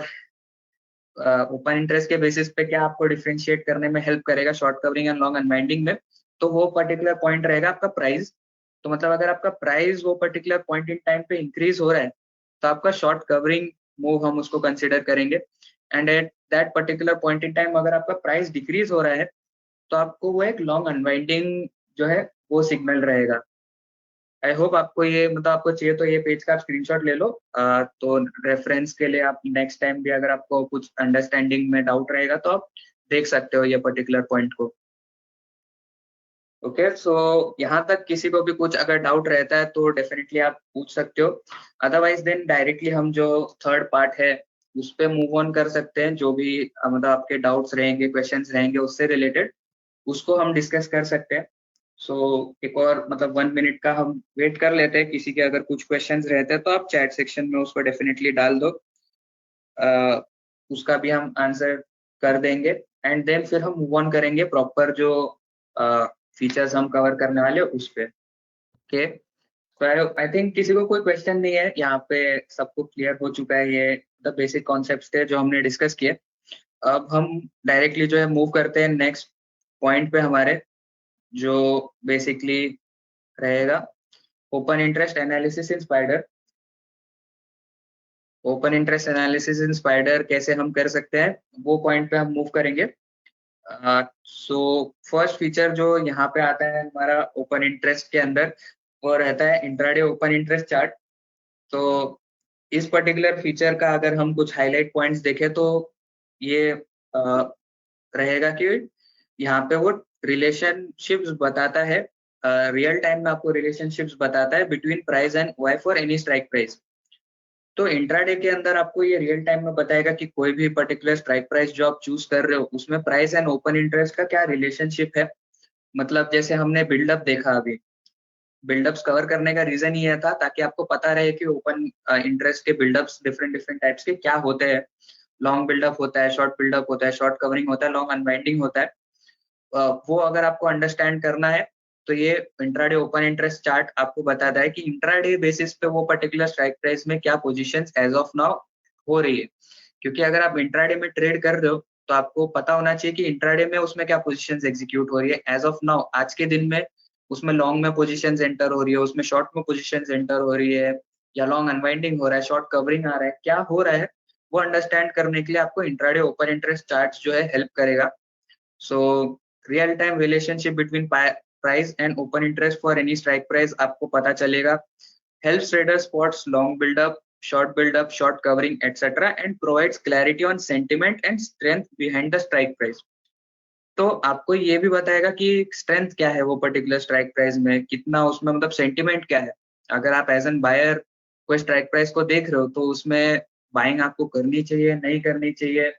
ओपन इंटरेस्ट के बेसिस पे क्या आपको डिफरेंशिएट करने में हेल्प करेगा short covering and long unwinding में, तो वो पर्टिकुलर पॉइंट रहेगा आपका प्राइस। तो मतलब अगर आपका प्राइस वो पर्टिकुलर पॉइंट इन टाइम पे इंक्रीज हो रहा है तो आपका शॉर्ट कवरिंग मूव हम उसको कंसिडर करेंगे। And at that particular point in time अगर आपका प्राइस डिक्रीज हो रहा है तो आपको वो एक लॉन्ग अनवाइंडिंग जो है वो सिग्नल रहेगा। आई होप आपको ये मतलब आपको चाहिए तो ये पेज का आप स्क्रीनशॉट ले लो, तो रेफरेंस के लिए आप नेक्स्ट टाइम भी अगर आपको कुछ अंडरस्टैंडिंग में डाउट रहेगा तो आप देख सकते हो ये पर्टिकुलर पॉइंट को। ओके, सो यहाँ तक किसी को भी कुछ अगर डाउट रहता है तो डेफिनेटली आप पूछ सकते हो। अदरवाइज देन डायरेक्टली हम जो थर्ड पार्ट है उस पे मूव ऑन कर सकते हैं। जो भी मतलब आपके डाउट्स रहेंगे, क्वेश्चंस रहेंगे उससे रिलेटेड, उसको हम डिस्कस कर सकते हैं। सो एक और मतलब 1 मिनट का हम वेट कर लेते हैं। किसी के अगर कुछ क्वेश्चंस रहते हैं तो आप चैट सेक्शन में उसको डेफिनेटली डाल दो, उसका भी हम आंसर कर देंगे। एंड देन फिर हम मूव ऑन करेंगे प्रॉपर जो फीचर्स हम कवर करने वाले उस पे। ओके, तो आई थिंक किसी को कोई क्वेश्चन नहीं है यहाँ पे, सबको क्लियर हो चुका है ये द बेसिक कॉन्सेप्ट्स थे जो हमने डिस्कस किए। अब हम डायरेक्टली जो है मूव करते हैं नेक्स्ट पॉइंट पे हमारे, जो बेसिकली रहेगा open interest analysis in spider. Open interest analysis in spider कैसे हम कर सकते हैं वो पॉइंट पे हम मूव करेंगे। सो फर्स्ट फीचर जो यहाँ पे आता है हमारा ओपन इंटरेस्ट के अंदर, वो रहता है इंट्राडे ओपन इंटरेस्ट चार्ट। तो इस पर्टिकुलर फीचर का अगर हम कुछ हाईलाइट पॉइंट्स देखें तो ये रहेगा कि यहाँ पे वो रिलेशनशिप्स बताता है, रियल टाइम में आपको रिलेशनशिप्स बताता है between price and OI for any strike price. तो इंट्राडे के अंदर आपको ये रियल टाइम में बताएगा कि कोई भी पर्टिकुलर स्ट्राइक प्राइस जो आप चूज कर रहे हो उसमें प्राइस एंड ओपन इंटरेस्ट का क्या रिलेशनशिप है। मतलब जैसे हमने बिल्डअप देखा, अभी बिल्डअप्स कवर करने का रीजन ये था ताकि आपको पता रहे कि ओपन इंटरेस्ट के बिल्डअप्स डिफरेंट डिफरेंट टाइप्स के क्या होते हैं। लॉन्ग बिल्डअप होता है, शॉर्ट बिल्डअप होता है, शॉर्ट कवरिंग होता है, लॉन्ग अनवाइंडिंग होता है। वो अगर आपको अंडरस्टैंड करना है तो ये इंट्राडे ओपन इंटरेस्ट चार्ट आपको बताता है कि इंट्राडे बेसिस पे वो पर्टिकुलर स्ट्राइक प्राइस में क्या पोजीशंस एज ऑफ नाउ हो रही है। क्योंकि अगर आप इंट्राडे में ट्रेड कर रहे हो तो आपको पता होना चाहिए कि इंट्राडे में उसमें क्या पोजीशंस एग्जीक्यूट हो रही है एज ऑफ नाउ आज के दिन में। उसमें लॉन्ग में पोजीशंस एंटर हो रही है, उसमें शॉर्ट में पोजीशंस एंटर हो रही है, या लॉन्ग अनवाइंडिंग हो रहा है, शॉर्ट कवरिंग आ रहा है, क्या हो रहा है वो अंडरस्टैंड करने के लिए आपको इंट्राडे ओपन इंटरेस्ट चार्ट जो है हेल्प करेगा। So real time relationship between price and open interest for any strike price आपको पता चलेगा। Helps trader spots long buildup, short covering etcetera and provides clarity on sentiment and strength behind the strike price. तो आपको ये भी बताएगा कि strength क्या है वो पर्टिकुलर स्ट्राइक प्राइस में, कितना उसमें मतलब सेंटिमेंट क्या है। अगर आप एज एन बायर कोई स्ट्राइक प्राइस को देख रहे हो तो उसमें बाइंग आपको करनी चाहिए, नहीं करनी चाहिए,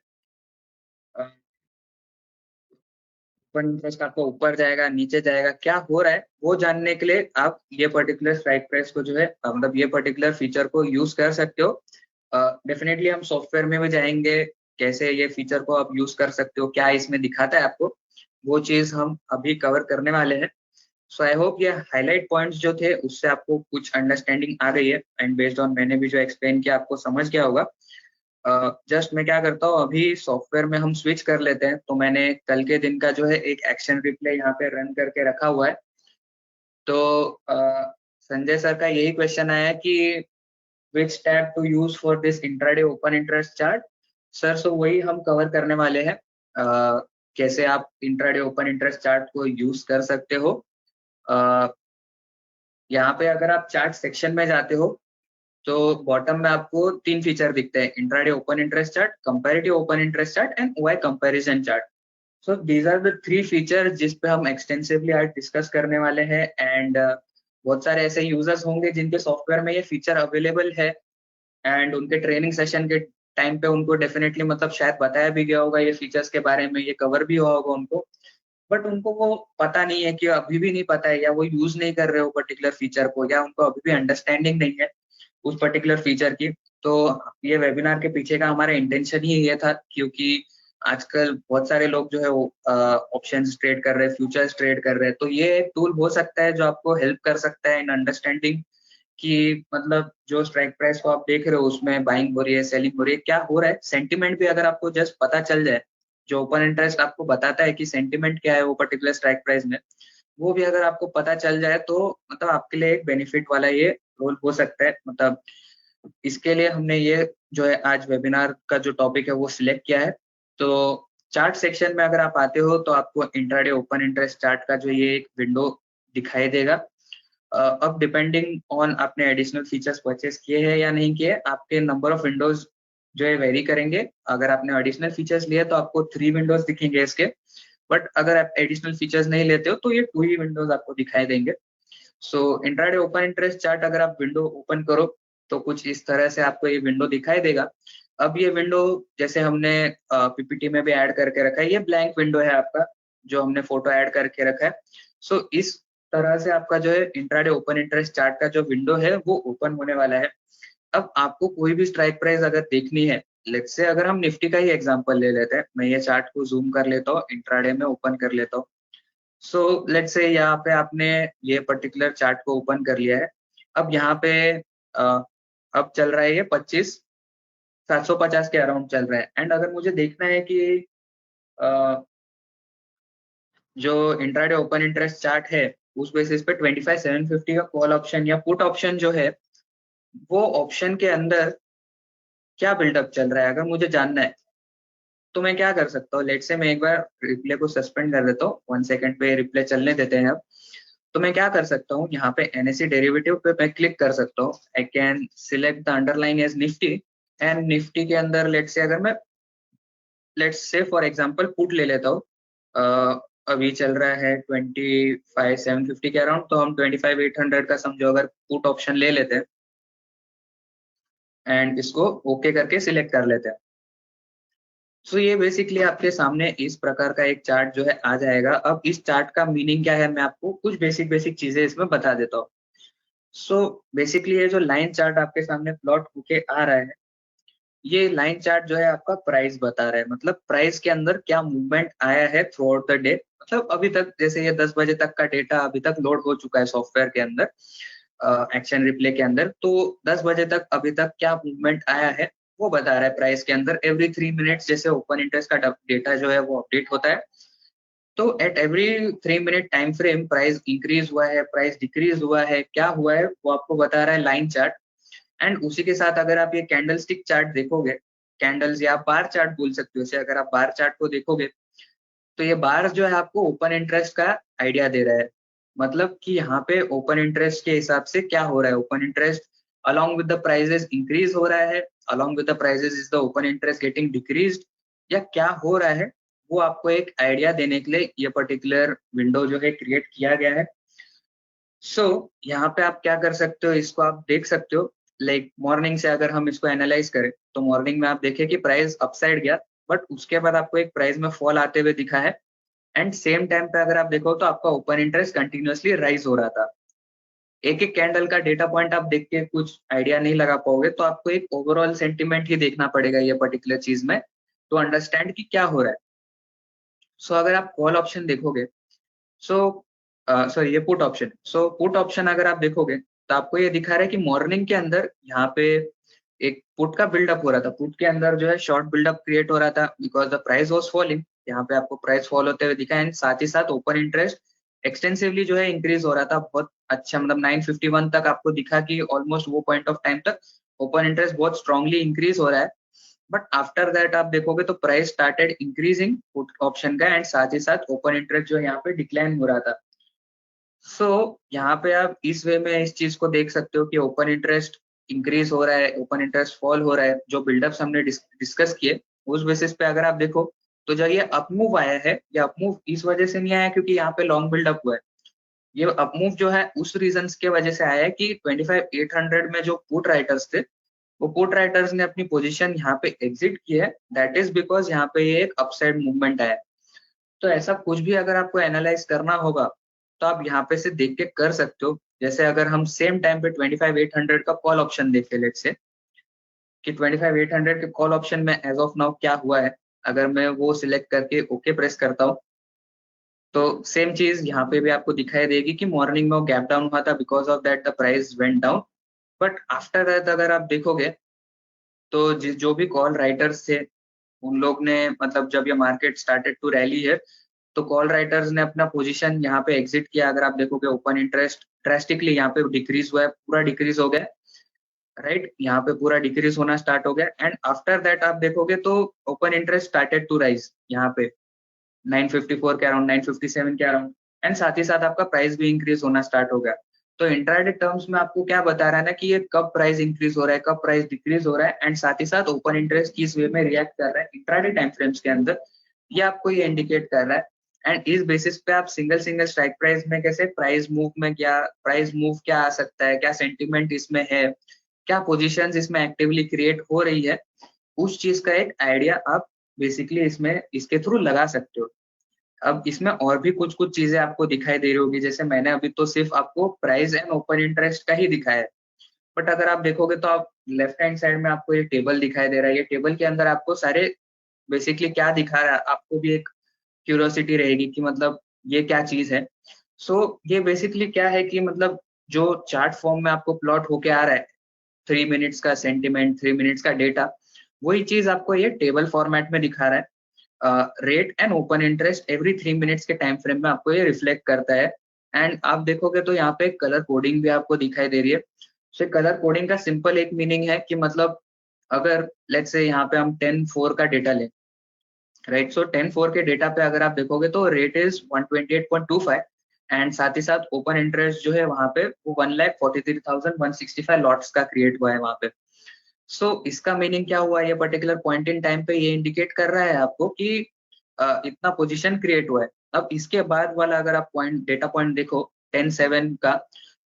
ओपन इंटरेस्ट आपको ऊपर जाएगा, नीचे जाएगा, क्या हो रहा है वो जानने के लिए आप ये पर्टिकुलर स्ट्राइक प्राइस को जो है मतलब ये पर्टिकुलर फीचर को यूज कर सकते हो। डेफिनेटली हम सॉफ्टवेयर में भी जाएंगे कैसे ये फीचर को आप यूज कर सकते हो, क्या इसमें दिखाता है आपको, वो चीज हम अभी कवर करने वाले हैं। सो आई होप ये हाईलाइट पॉइंट्स जो थे उससे आपको कुछ अंडरस्टैंडिंग आ गई है, एंड बेस्ड ऑन मैंने भी जो एक्सप्लेन किया आपको समझ गया होगा। जस्ट मैं क्या करता हूँ अभी सॉफ्टवेयर में हम स्विच कर लेते हैं। तो मैंने कल के दिन का जो है एक एक्शन रिप्ले यहाँ पे रन करके रखा हुआ है। तो संजय सर का यही क्वेश्चन आया है कि which tab to use for this intraday open interest chart. Sir so वही हम कवर करने वाले हैं, कैसे आप इंट्राडे ओपन इंटरेस्ट चार्ट को यूज कर सकते हो। यहाँ पे अगर आप चार्ट सेक्शन में जाते हो तो बॉटम में आपको 3 फीचर दिखते हैं, intraday open interest chart, comparative open interest chart and OI comparison chart. So these are the 3 feature जिस पे हम एक्सटेंसिवली आज डिस्कस करने वाले हैं। एंड बहुत सारे ऐसे यूजर्स होंगे जिनके सॉफ्टवेयर में ये फीचर अवेलेबल है, एंड उनके ट्रेनिंग सेशन के टाइम पे उनको डेफिनेटली मतलब शायद बताया भी गया होगा ये फीचर्स के बारे में, ये कवर भी हुआ होगा उनको, बट उनको वो पता नहीं है कि अभी भी नहीं पता है, या वो यूज नहीं कर रहे हो पर्टिकुलर फीचर को, या उनको अभी भी अंडरस्टैंडिंग नहीं है उस पर्टिकुलर फीचर की। तो ये वेबिनार के पीछे का हमारा इंटेंशन ही ये था, क्योंकि आजकल बहुत सारे लोग जो है वो ऑप्शंस ट्रेड कर रहे हैं, फ्यूचर्स ट्रेड कर रहे हैं। तो ये एक टूल हो सकता है जो आपको हेल्प कर सकता है इन अंडरस्टैंडिंग कि मतलब जो स्ट्राइक प्राइस को आप देख रहे हो उसमें बाइंग हो रही है, सेलिंग हो रही है, क्या हो रहा है। सेंटिमेंट भी अगर आपको जस्ट पता चल जाए, जो ओपन इंटरेस्ट आपको बताता है कि सेंटिमेंट क्या है वो पर्टिकुलर स्ट्राइक प्राइस में, वो भी अगर आपको पता चल जाए तो मतलब आपके लिए एक बेनिफिट वाला ये रोल हो सकता है। मतलब इसके लिए हमने ये जो है आज वेबिनार का जो टॉपिक है वो सिलेक्ट किया है। तो चार्ट सेक्शन में अगर आप आते हो तो आपको इंट्राडे ओपन इंटरेस्ट चार्ट का जो ये एक विंडो दिखाई देगा। अब डिपेंडिंग ऑन आपने एडिशनल फीचर्स परचेस किए हैं या नहीं किए, आपके नंबर ऑफ विंडोज जो है वेरी करेंगे। अगर आपने एडिशनल फीचर्स लिए तो आपको 3 विंडोज दिखेंगे इसके, बट अगर आप एडिशनल फीचर्स नहीं लेते हो तो ये 2 ही विंडोज आपको दिखाई देंगे। सो इंट्राडे ओपन इंटरेस्ट चार्ट अगर आप विंडो ओपन करो तो कुछ इस तरह से आपको ये विंडो दिखाई देगा। अब ये विंडो जैसे हमने पीपीटी में भी ऐड करके रखा है, ये ब्लैंक विंडो है आपका जो हमने फोटो ऐड करके रखा है। सो इस तरह से आपका जो है इंट्राडे ओपन इंटरेस्ट चार्ट का जो विंडो है वो ओपन होने वाला है। अब आपको कोई भी स्ट्राइक प्राइस अगर देखनी है, लेट्स से अगर हम निफ्टी का ही एग्जांपल ले लेते हैं, मैं ये चार्ट को जूम कर लेता हूँ, इंट्राडे में ओपन कर लेता हूँ। सो लेट्स से यहाँ पे आपने ये पर्टिकुलर चार्ट को ओपन कर लिया है। अब यहाँ पे अ, अब चल रहा है ये 25,750 के अराउंड चल रहा है। एंड अगर मुझे देखना है कि अ, जो इंट्राडे ओपन इंटरेस्ट चार्ट है उस बेसिस पे 25,750 का कॉल ऑप्शन या पुट ऑप्शन जो है वो ऑप्शन के अंदर क्या बिल्डअप चल रहा है अगर मुझे जानना है, तो मैं क्या कर सकता हूँ। लेट्स से मैं एक बार रिप्ले को सस्पेंड कर देता हूँ, 1 सेकंड पे रिप्ले चलने देते हैं अब। तो मैं क्या कर सकता हूँ, यहाँ पे एनएससी डेरिवेटिव पे मैं क्लिक कर सकता हूँ। I can select the underlying as Nifty, and Nifty के अंदर लेट्स से अगर मैं let's say for example put ले लेता हूँ, अभी चल रहा है 25,750 के अराउंड, तो हम 25,800 का समझो अगर पुट ऑप्शन ले लेते हैं एंड इसको ओके करके सिलेक्ट कर लेते हैं। सो ये बेसिकली आपके सामने इस प्रकार का एक चार्ट जो है आ जाएगा। अब इस चार्ट का मीनिंग क्या है मैं आपको कुछ बेसिक बेसिक चीजें इसमें बता देता हूँ। सो बेसिकली ये जो लाइन चार्ट आपके सामने प्लॉट होके आ रहा है, ये लाइन चार्ट जो है आपका प्राइस बता रहा है, मतलब प्राइस के अंदर क्या मूवमेंट आया है थ्रू आउट द डे। मतलब अभी तक जैसे ये 10 बजे तक का डेटा अभी तक लोड हो चुका है सॉफ्टवेयर के अंदर, एक्शन रिप्ले के अंदर। तो 10 बजे तक अभी तक क्या मूवमेंट आया है वो बता रहा है प्राइस के अंदर। एवरी 3 मिनट्स जैसे ओपन इंटरेस्ट का डेटा जो है वो अपडेट होता है, तो at every 3 minute time frame price increase हुआ है, प्राइस डिक्रीज हुआ है, क्या हुआ है वो आपको बता रहा है लाइन चार्ट। एंड उसी के साथ अगर आप ये कैंडल स्टिक चार्ट देखोगे, कैंडल्स या बार चार्ट बोल सकते हो इसे, अगर आप बार चार्ट को देखोगे तो ये बार जो है आपको ओपन इंटरेस्ट का आइडिया दे रहा है। मतलब कि यहाँ पे ओपन इंटरेस्ट के हिसाब से क्या हो रहा है, open interest along with the prices increase हो रहा है, along with the prices is the open interest getting decreased, या क्या हो रहा है वो आपको एक आइडिया देने के लिए ये पर्टिकुलर विंडो जो है क्रिएट किया गया है। सो यहाँ पे आप क्या कर सकते हो, इसको आप देख सकते हो। लाइक मॉर्निंग से अगर हम इसको एनालाइज करें तो मॉर्निंग में आप देखें कि प्राइस अपसाइड गया, बट उसके बाद आपको एक प्राइस में फॉल आते हुए दिखा है। एंड सेम टाइम पे अगर आप देखो तो आपका ओपन इंटरेस्ट कंटिन्यूअसली राइज हो रहा था। एक एक कैंडल का डेटा पॉइंट आप देख के कुछ आइडिया नहीं लगा पाओगे, तो आपको एक ओवरऑल सेंटिमेंट ही देखना पड़ेगा ये पर्टिकुलर चीज में टू अंडरस्टैंड कि क्या हो रहा है। सो अगर आप कॉल ऑप्शन देखोगे, सो सॉरी ये put option, so put option अगर आप देखोगे तो आपको ये दिखा रहा है कि मॉर्निंग के अंदर यहाँ पे एक पुट का बिल्डअप हो रहा था। पुट के अंदर जो है शॉर्ट बिल्डअप क्रिएट हो रहा था because the price was falling. यहाँ पे आपको प्राइस फॉल होते हुए दिखा है, साथ ही साथ ओपन इंटरेस्ट एक्सटेंसिवली जो है इंक्रीज हो रहा था बहुत अच्छा, मतलब 951 तक आपको दिखा कि ऑलमोस्ट वो पॉइंट ऑफ टाइम तक ओपन इंटरेस्ट बहुत स्ट्रांगली इंक्रीज हो रहा है। बट आफ्टर दैट आप देखोगे तो price started increasing put option का, एंड साथ ही साथ ओपन इंटरेस्ट जो यहाँ पे डिक्लाइन हो रहा था। सो यहाँ पे आप इस वे में इस चीज को देख सकते हो कि ओपन इंटरेस्ट इंक्रीज हो रहा है, ओपन इंटरेस्ट फॉल हो रहा है। जो बिल्डअप्स हमने डिस्कस किए उस बेसिस पे अगर आप देखो तो जब ये अपमूव आया है, ये अपमूव इस वजह से नहीं आया क्योंकि यहाँ पे लॉन्ग बिल्डअप हुआ है। ये अपमूव जो है उस रीजंस के वजह से आया है कि 25,800 में जो पुट राइटर्स थे वो पुट राइटर्स ने अपनी पोजीशन यहाँ पे एग्जिट की है। दैट इज बिकॉज यहाँ पे ये एक अपसाइड मूवमेंट आया है। तो ऐसा कुछ भी अगर आपको एनालाइज करना होगा तो आप यहाँ पे से देख के कर सकते हो। जैसे अगर हम सेम टाइम पे 25,800 का कॉल ऑप्शन देखें, लेट्स से कि 25,800 के कॉल ऑप्शन में एज ऑफ नाउ क्या हुआ है, अगर मैं वो सिलेक्ट करके ओके प्रेस करता हूँ तो सेम चीज यहाँ पे भी आपको दिखाई देगी कि मॉर्निंग में वो गैप डाउन हुआ था, because of that the price went down. But after that अगर आप देखोगे तो जो भी कॉल राइटर्स थे उन लोग ने, मतलब जब ये मार्केट स्टार्टेड टू रैली है तो कॉल राइटर्स ने अपना पोजीशन यहाँ पे एग्जिट किया। अगर आप देखोगे ओपन इंटरेस्ट ड्रेस्टिकली यहाँ पे डिक्रीज हुआ है, पूरा डिक्रीज हो गया। राइट, यहाँ पे पूरा डिक्रीज होना स्टार्ट हो गया एंड आफ्टर दैट आप देखोगे तो open interest started to rise यहाँ पे 954 के अराउंड, 957 के अराउंड, एंड साथ ही साथ आपका प्राइस भी इंक्रीज होना स्टार्ट हो गया। तो इंट्राडे टर्म्स में आपको क्या बता रहा है ना कि ये कब प्राइस इंक्रीज हो रहा है, कब प्राइस डिक्रीज हो रहा है, एंड साथ ही साथ ओपन इंटरेस्ट किस वे में रिएक्ट कर रहा है इंट्राडे टाइम फ्रेम्स के अंदर, ये आपको ये इंडिकेट कर रहा है। एंड इस बेसिस पे आप सिंगल सिंगल स्ट्राइक प्राइस में कैसे प्राइस मूव में क्या प्राइस मूव क्या आ सकता है, क्या सेंटिमेंट इसमें है, क्या पोजीशंस इसमें एक्टिवली क्रिएट हो रही है, उस चीज का एक आइडिया आप बेसिकली इसमें इसके थ्रू लगा सकते हो। अब इसमें और भी कुछ कुछ चीजें आपको दिखाई दे रही होगी, जैसे मैंने अभी तो सिर्फ आपको प्राइस एंड ओपन इंटरेस्ट का ही दिखाया है, बट अगर आप देखोगे तो आप लेफ्ट हैंड साइड में आपको एक टेबल दिखाई दे रहा है। ये टेबल के अंदर आपको सारे बेसिकली क्या दिखा रहा है, आपको भी एक क्यूरियोसिटी रहेगी कि मतलब ये क्या चीज है। सो ये बेसिकली क्या है कि मतलब जो चार्ट फॉर्म में आपको प्लॉट होके आ रहा है, 3 मिनट्स का सेंटिमेंट, 3 मिनट्स का डेटा, वही चीज आपको ये टेबल फॉर्मेट में दिखा रहा है। Rate and open interest every 3 minutes के टाइम फ्रेम में आपको ये रिफ्लेक्ट करता है। एंड आप देखोगे तो यहाँ पे कलर कोडिंग भी आपको दिखाई दे रही है। सो कलर कोडिंग का सिंपल एक मीनिंग है कि मतलब अगर लेट्स से यहाँ पे हम 10-4 का डेटा लें, राइट, सो 10-4 के डेटा पे अगर आप देखोगे तो रेट इज 128.25 एंड साथ ही साथ ओपन इंटरेस्ट जो है वहां पे वो 1,43,165 लॉट्स का क्रिएट हुआ है वहां पे। सो इसका मीनिंग क्या हुआ, ये पर्टिकुलर पॉइंट इन टाइम पे ये इंडिकेट कर रहा है आपको कि इतना पोजीशन क्रिएट हुआ है। अब इसके बाद वाला अगर आप पॉइंट डेटा पॉइंट देखो 10-7 का,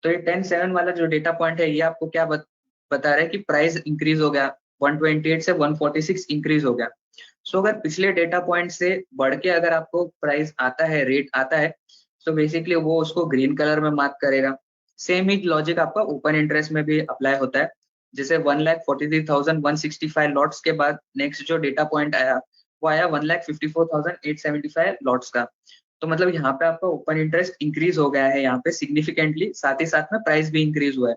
तो ये 10-7 वाला जो डेटा पॉइंट है ये आपको क्या बता रहा है कि प्राइस इंक्रीज हो गया, 128 से 146 इंक्रीज हो गया। सो अगर पिछले डेटा पॉइंट से बढ़ के अगर आपको प्राइस आता है, रेट आता है, तो बेसिकली वो उसको ग्रीन कलर में मार्क करेगा। सेम ही लॉजिक आपका ओपन इंटरेस्ट में भी अप्लाई होता है। जैसे 1,43,165 लॉट्स के बाद नेक्स्ट जो डेटा पॉइंट आया वो आया 1,54,875 लॉट्स का। तो मतलब यहाँ पे आपका ओपन इंटरेस्ट इंक्रीज हो गया है यहाँ पे सिग्निफिकेंटली, साथ ही साथ में प्राइस भी इंक्रीज हुआ है।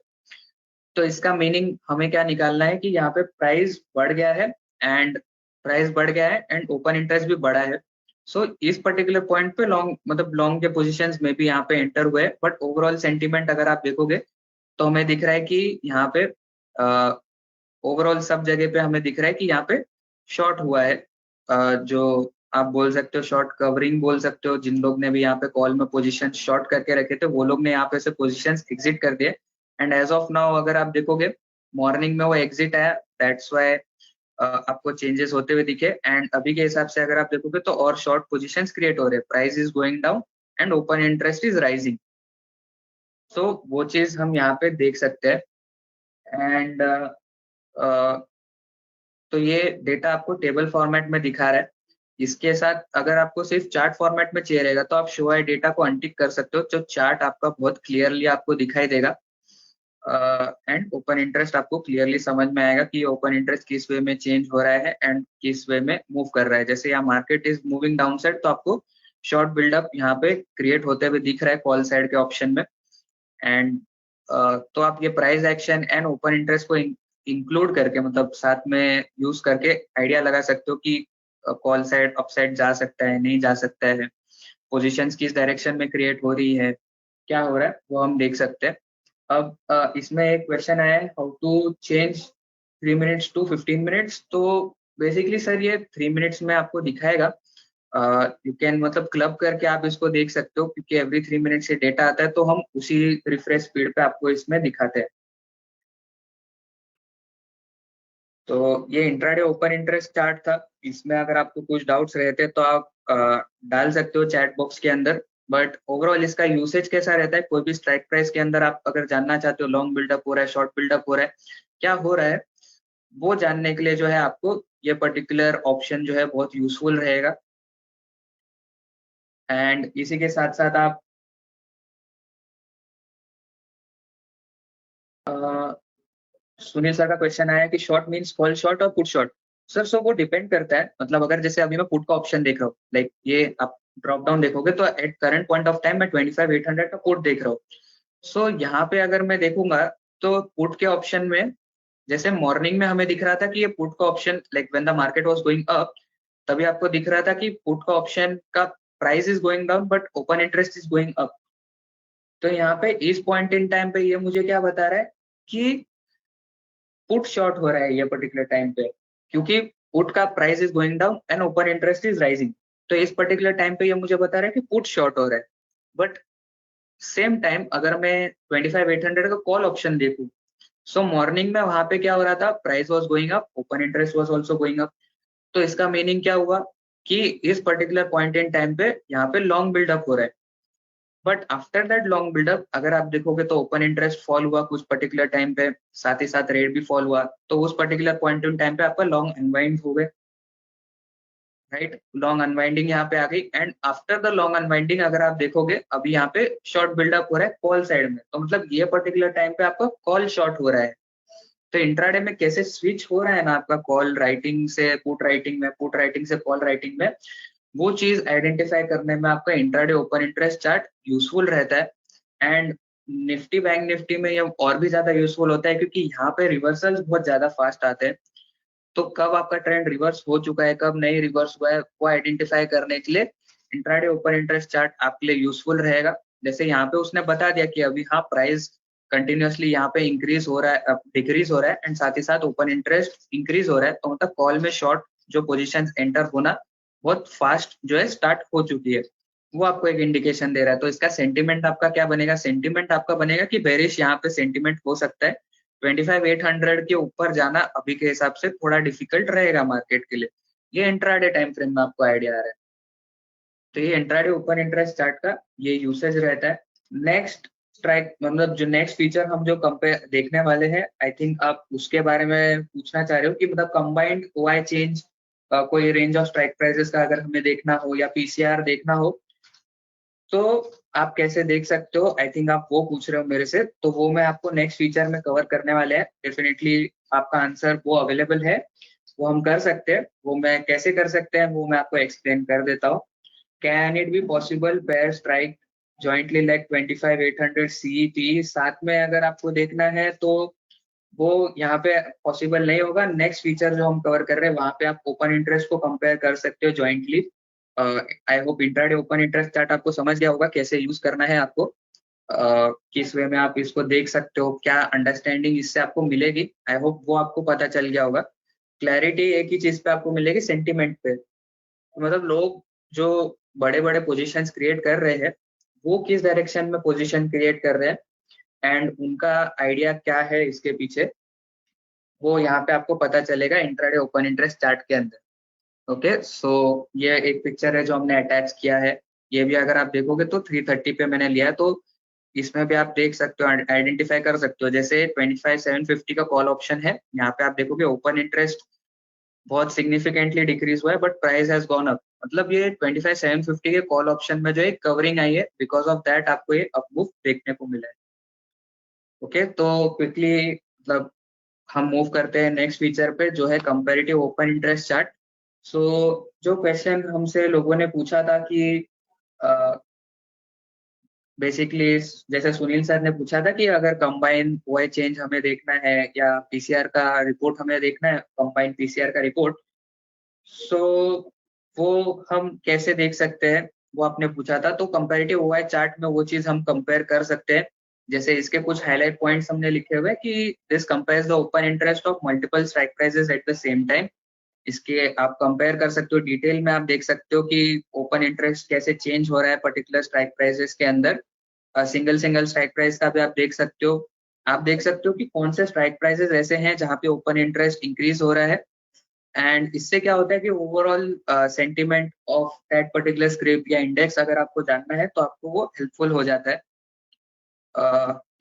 तो इसका मीनिंग हमें क्या निकालना है कि यहाँ पे प्राइस बढ़ गया है एंड ओपन इंटरेस्ट भी बढ़ा है। सो इस पर्टिकुलर पॉइंट पे लॉन्ग मतलब लॉन्ग के पोजीशंस में भी यहाँ पे एंटर हुए, बट ओवरऑल सेंटीमेंट अगर आप देखोगे तो हमें दिख रहा है कि यहाँ पे ओवरऑल सब जगह पे हमें दिख रहा है कि यहाँ पे शॉर्ट हुआ है। जो आप बोल सकते हो शॉर्ट कवरिंग बोल सकते हो, जिन लोग ने भी यहाँ पे कॉल में पोजीशन शॉर्ट करके रखे थे वो लोग ने यहाँ पे से पोजीशन एग्जिट कर दिए। एंड एज ऑफ नाउ अगर आप देखोगे मॉर्निंग में वो एग्जिट आया, दैट्स वाई आपको चेंजेस होते हुए दिखे। एंड अभी के हिसाब से अगर आप देखोगे तो और शॉर्ट पोजीशंस क्रिएट हो रहे हैं, price is going down and open interest is rising. So वो चीज हम यहाँ पे देख सकते हैं। एंड तो ये डेटा आपको टेबल फॉर्मेट में दिखा रहा है। इसके साथ अगर आपको सिर्फ चार्ट फॉर्मेट में चाहिए रहेगा तो आप शो आई डेटा को अनटिक कर सकते हो, जो चार्ट आपका बहुत क्लियरली आपको दिखाई देगा। एंड ओपन इंटरेस्ट आपको क्लियरली समझ में आएगा कि ओपन इंटरेस्ट किस वे में चेंज हो रहा है एंड किस वे में मूव कर रहा है। जैसे यहाँ market is moving down side तो आपको शॉर्ट बिल्डअप यहाँ पे क्रिएट होते हुए दिख रहा है कॉल साइड के ऑप्शन में। एंड तो आप ये price action and open interest को इंक्लूड करके मतलब साथ में यूज करके आइडिया लगा सकते हो कि कॉल साइड अप साइड जा सकता है, नहीं जा सकता है, पोजीशंस किस डायरेक्शन में क्रिएट हो रही है, क्या हो रहा है वो हम देख सकते हैं। अब इसमें एक क्वेश्चन आया है, how to change 3 minutes to 15 minutes. तो बेसिकली सर ये 3 मिनट्स में आपको दिखाएगा। यू कैन मतलब क्लब करके आप इसको देख सकते हो, क्योंकि एवरी 3 मिनट से डेटा आता है तो हम उसी रिफ्रेश स्पीड पे आपको इसमें दिखाते हैं। तो ये इंट्राडे ओपन इंटरेस्ट चार्ट था। इसमें अगर आपको कुछ डाउट्स रहते तो आप डाल सकते हो चैट बॉक्स के अंदर। बट ओवरऑल इसका यूसेज कैसा रहता है, कोई भी स्ट्राइक प्राइस के अंदर आप अगर जानना चाहते हो लॉन्ग बिल्डअप हो रहा है, शॉर्ट बिल्डअप हो रहा है, क्या हो रहा है, वो जानने के लिए जो है आपको ये पर्टिकुलर ऑप्शन जो है बहुत यूजफुल रहेगा। एंड इसी के साथ साथ आप सुनील सर का क्वेश्चन आया कि शॉर्ट मींस कॉल शॉर्ट और पुट शॉर्ट। सर सो वो डिपेंड करता है, मतलब अगर जैसे अभी मैं पुट का ऑप्शन देख रहा हूँ, लाइक ये आप ड्रॉप डाउन देखोगे तो at current point of time मैं 25,800 का पुट देख रहा हूँ। सो यहाँ पे अगर मैं देखूंगा तो पुट के ऑप्शन में जैसे मॉर्निंग में हमें दिख रहा था कि ये पुट का option like when the market was going up, तभी आपको दिख रहा था कि पुट का ऑप्शन का price is going down but open interest is going up. तो यहाँ पे इस पॉइंट इन टाइम पे ये मुझे क्या बता रहा है कि पुट शॉर्ट हो रहा है ये पर्टिकुलर टाइम पे, क्योंकि पुट का price is going down and open interest is rising. तो इस पर्टिकुलर टाइम पे ये मुझे बता रहा है कि पुट शॉर्ट हो रहा है। बट सेम टाइम अगर मैं 25,800 का कॉल ऑप्शन देखूं, सो मॉर्निंग में वहां पे क्या हो रहा था, price was going up, open interest was also going up. तो इसका मीनिंग क्या हुआ कि इस पर्टिकुलर पॉइंट इन टाइम पे यहाँ पे लॉन्ग बिल्डअप हो रहा है। But after that long buildup अगर आप देखोगे तो ओपन इंटरेस्ट फॉल हुआ कुछ पर्टिकुलर टाइम पे, साथ ही साथ रेट भी फॉल हुआ, तो उस पर्टिकुलर पॉइंट इन टाइम पे आपका लॉन्ग अनवाइंड हो गए, राइट। लॉन्ग अनवाइंडिंग यहाँ पे आ गई and after the long unwinding अगर आप देखोगे अभी यहाँ पे शॉर्ट बिल्डअप हो रहा है कॉल साइड में, तो मतलब ये पर्टिकुलर टाइम पे आपका कॉल शॉर्ट हो रहा है। तो इंट्राडे में कैसे स्विच हो रहा है ना आपका कॉल राइटिंग से पुट राइटिंग में, पुट राइटिंग से कॉल राइटिंग में, वो चीज आइडेंटिफाई करने में आपका intraday open interest chart useful रहता है। एंड निफ्टी बैंक निफ्टी में ये और भी ज्यादा यूजफुल होता है क्योंकि यहाँ पे रिवर्सल्स बहुत ज्यादा फास्ट आते हैं। तो कब आपका ट्रेंड रिवर्स हो चुका है, कब नहीं रिवर्स हुआ है, वो आइडेंटिफाई करने के लिए इंट्राडे ओपन इंटरेस्ट चार्ट आपके लिए यूजफुल रहेगा। जैसे यहाँ पे उसने बता दिया कि अभी हाँ प्राइस कंटिन्यूअसली यहाँ पे इंक्रीज हो रहा है, डिक्रीज हो रहा है एंड साथ ही साथ ओपन इंटरेस्ट इंक्रीज हो रहा है, तो मतलब कॉल में शॉर्ट जो पोजीशन एंटर होना बहुत फास्ट जो है स्टार्ट हो चुकी है, वो आपको एक इंडिकेशन दे रहा है। तो इसका सेंटिमेंट आपका क्या बनेगा, सेंटिमेंट आपका बनेगा कि बेरिश यहाँ पे सेंटिमेंट हो सकता है। 25,800 के ऊपर जाना अभी के हिसाब से थोड़ा डिफिकल्ट रहेगा मार्केट के लिए। ये इंट्राडे टाइम फ्रेम में आपको आइडिया आ रहा है। तो ये इंट्राडे ओपन इंटरेस्ट चार्ट का ये यूसेज रहता है। नेक्स्ट स्ट्राइक मतलब जो नेक्स्ट फीचर हम जो कंपेयर देखने वाले हैं, आई थिंक आप उसके बारे में पूछना चाह रहे हो कि मतलब कंबाइंड ओआई चेंज, कोई रेंज ऑफ स्ट्राइक प्राइसेस का अगर हमें देखना हो या पीसीआर देखना हो तो आप कैसे देख सकते हो, आई थिंक आप वो पूछ रहे हो मेरे से, तो वो मैं आपको नेक्स्ट फीचर में कवर करने वाले हैं। डेफिनेटली आपका आंसर वो अवेलेबल है, वो हम कर सकते हैं। वो मैं कैसे कर सकते हैं वो मैं आपको एक्सप्लेन कर देता हूँ। Can it be possible pair strike jointly like 25,800 CEP, साथ में अगर आपको देखना है तो वो यहाँ पे पॉसिबल नहीं होगा। नेक्स्ट फीचर जो हम कवर कर रहे हैं वहां पे आप ओपन इंटरेस्ट को कंपेयर कर सकते हो jointly. I hope intraday open interest chart आपको समझ गया होगा कैसे यूज करना है आपको, किस वे में आप इसको देख सकते हो, क्या अंडरस्टैंडिंग इससे आपको मिलेगी। आई होप वो आपको पता चल गया होगा। क्लैरिटी एक ही चीज पे आपको मिलेगी, सेंटिमेंट पे। मतलब लोग जो बड़े बड़े पोजीशंस क्रिएट कर रहे हैं वो किस डायरेक्शन में पोजीशन क्रिएट कर रहे हैं एंड उनका आइडिया क्या है इसके पीछे, वो यहाँ पे आपको पता चलेगा इंट्राडे ओपन इंटरेस्ट चार्ट के अंदर। ओके, सो ये एक पिक्चर है जो हमने अटैच किया है। ये भी अगर आप देखोगे तो 330 पे मैंने लिया है, तो इसमें भी आप देख सकते हो, आइडेंटिफाई कर सकते हो। जैसे 25,750 का कॉल ऑप्शन है, यहाँ पे आप देखोगे ओपन इंटरेस्ट बहुत सिग्निफिकेंटली डिक्रीज हुआ है but price has gone up. मतलब ये 25,750 के कॉल ऑप्शन में जो एक कवरिंग आई है, बिकॉज ऑफ दैट आपको ये अपमूव देखने को मिला है। ओके, तो क्विकली मतलब हम मूव करते हैं नेक्स्ट फीचर पे जो है कंपैरेटिव ओपन इंटरेस्ट चार्ट। सो जो क्वेश्चन हमसे लोगों ने पूछा था कि बेसिकली जैसे सुनील सर ने पूछा था कि अगर कंबाइन ओआई चेंज हमें देखना है या पीसीआर का रिपोर्ट हमें देखना है, कंबाइन पीसीआर का रिपोर्ट, सो वो हम कैसे देख सकते हैं, वो आपने पूछा था। तो कंपैरेटिव ओआई चार्ट में वो चीज हम कंपेयर कर सकते हैं। जैसे इसके कुछ हाईलाइट पॉइंट्स हमने लिखे हुए हैं कि this compares the open interest of multiple strike prices at the same time. इसके आप कंपेयर कर सकते हो, डिटेल में आप देख सकते हो कि ओपन इंटरेस्ट कैसे चेंज हो रहा है पर्टिकुलर स्ट्राइक प्राइसेस के अंदर। सिंगल सिंगल स्ट्राइक प्राइस का भी आप देख सकते हो। आप देख सकते हो कि कौन से स्ट्राइक प्राइसेस ऐसे हैं जहाँ पे ओपन इंटरेस्ट इंक्रीज हो रहा है एंड इससे क्या होता है कि overall sentiment of that particular script या इंडेक्स अगर आपको जानना है तो आपको वो हेल्पफुल हो जाता है।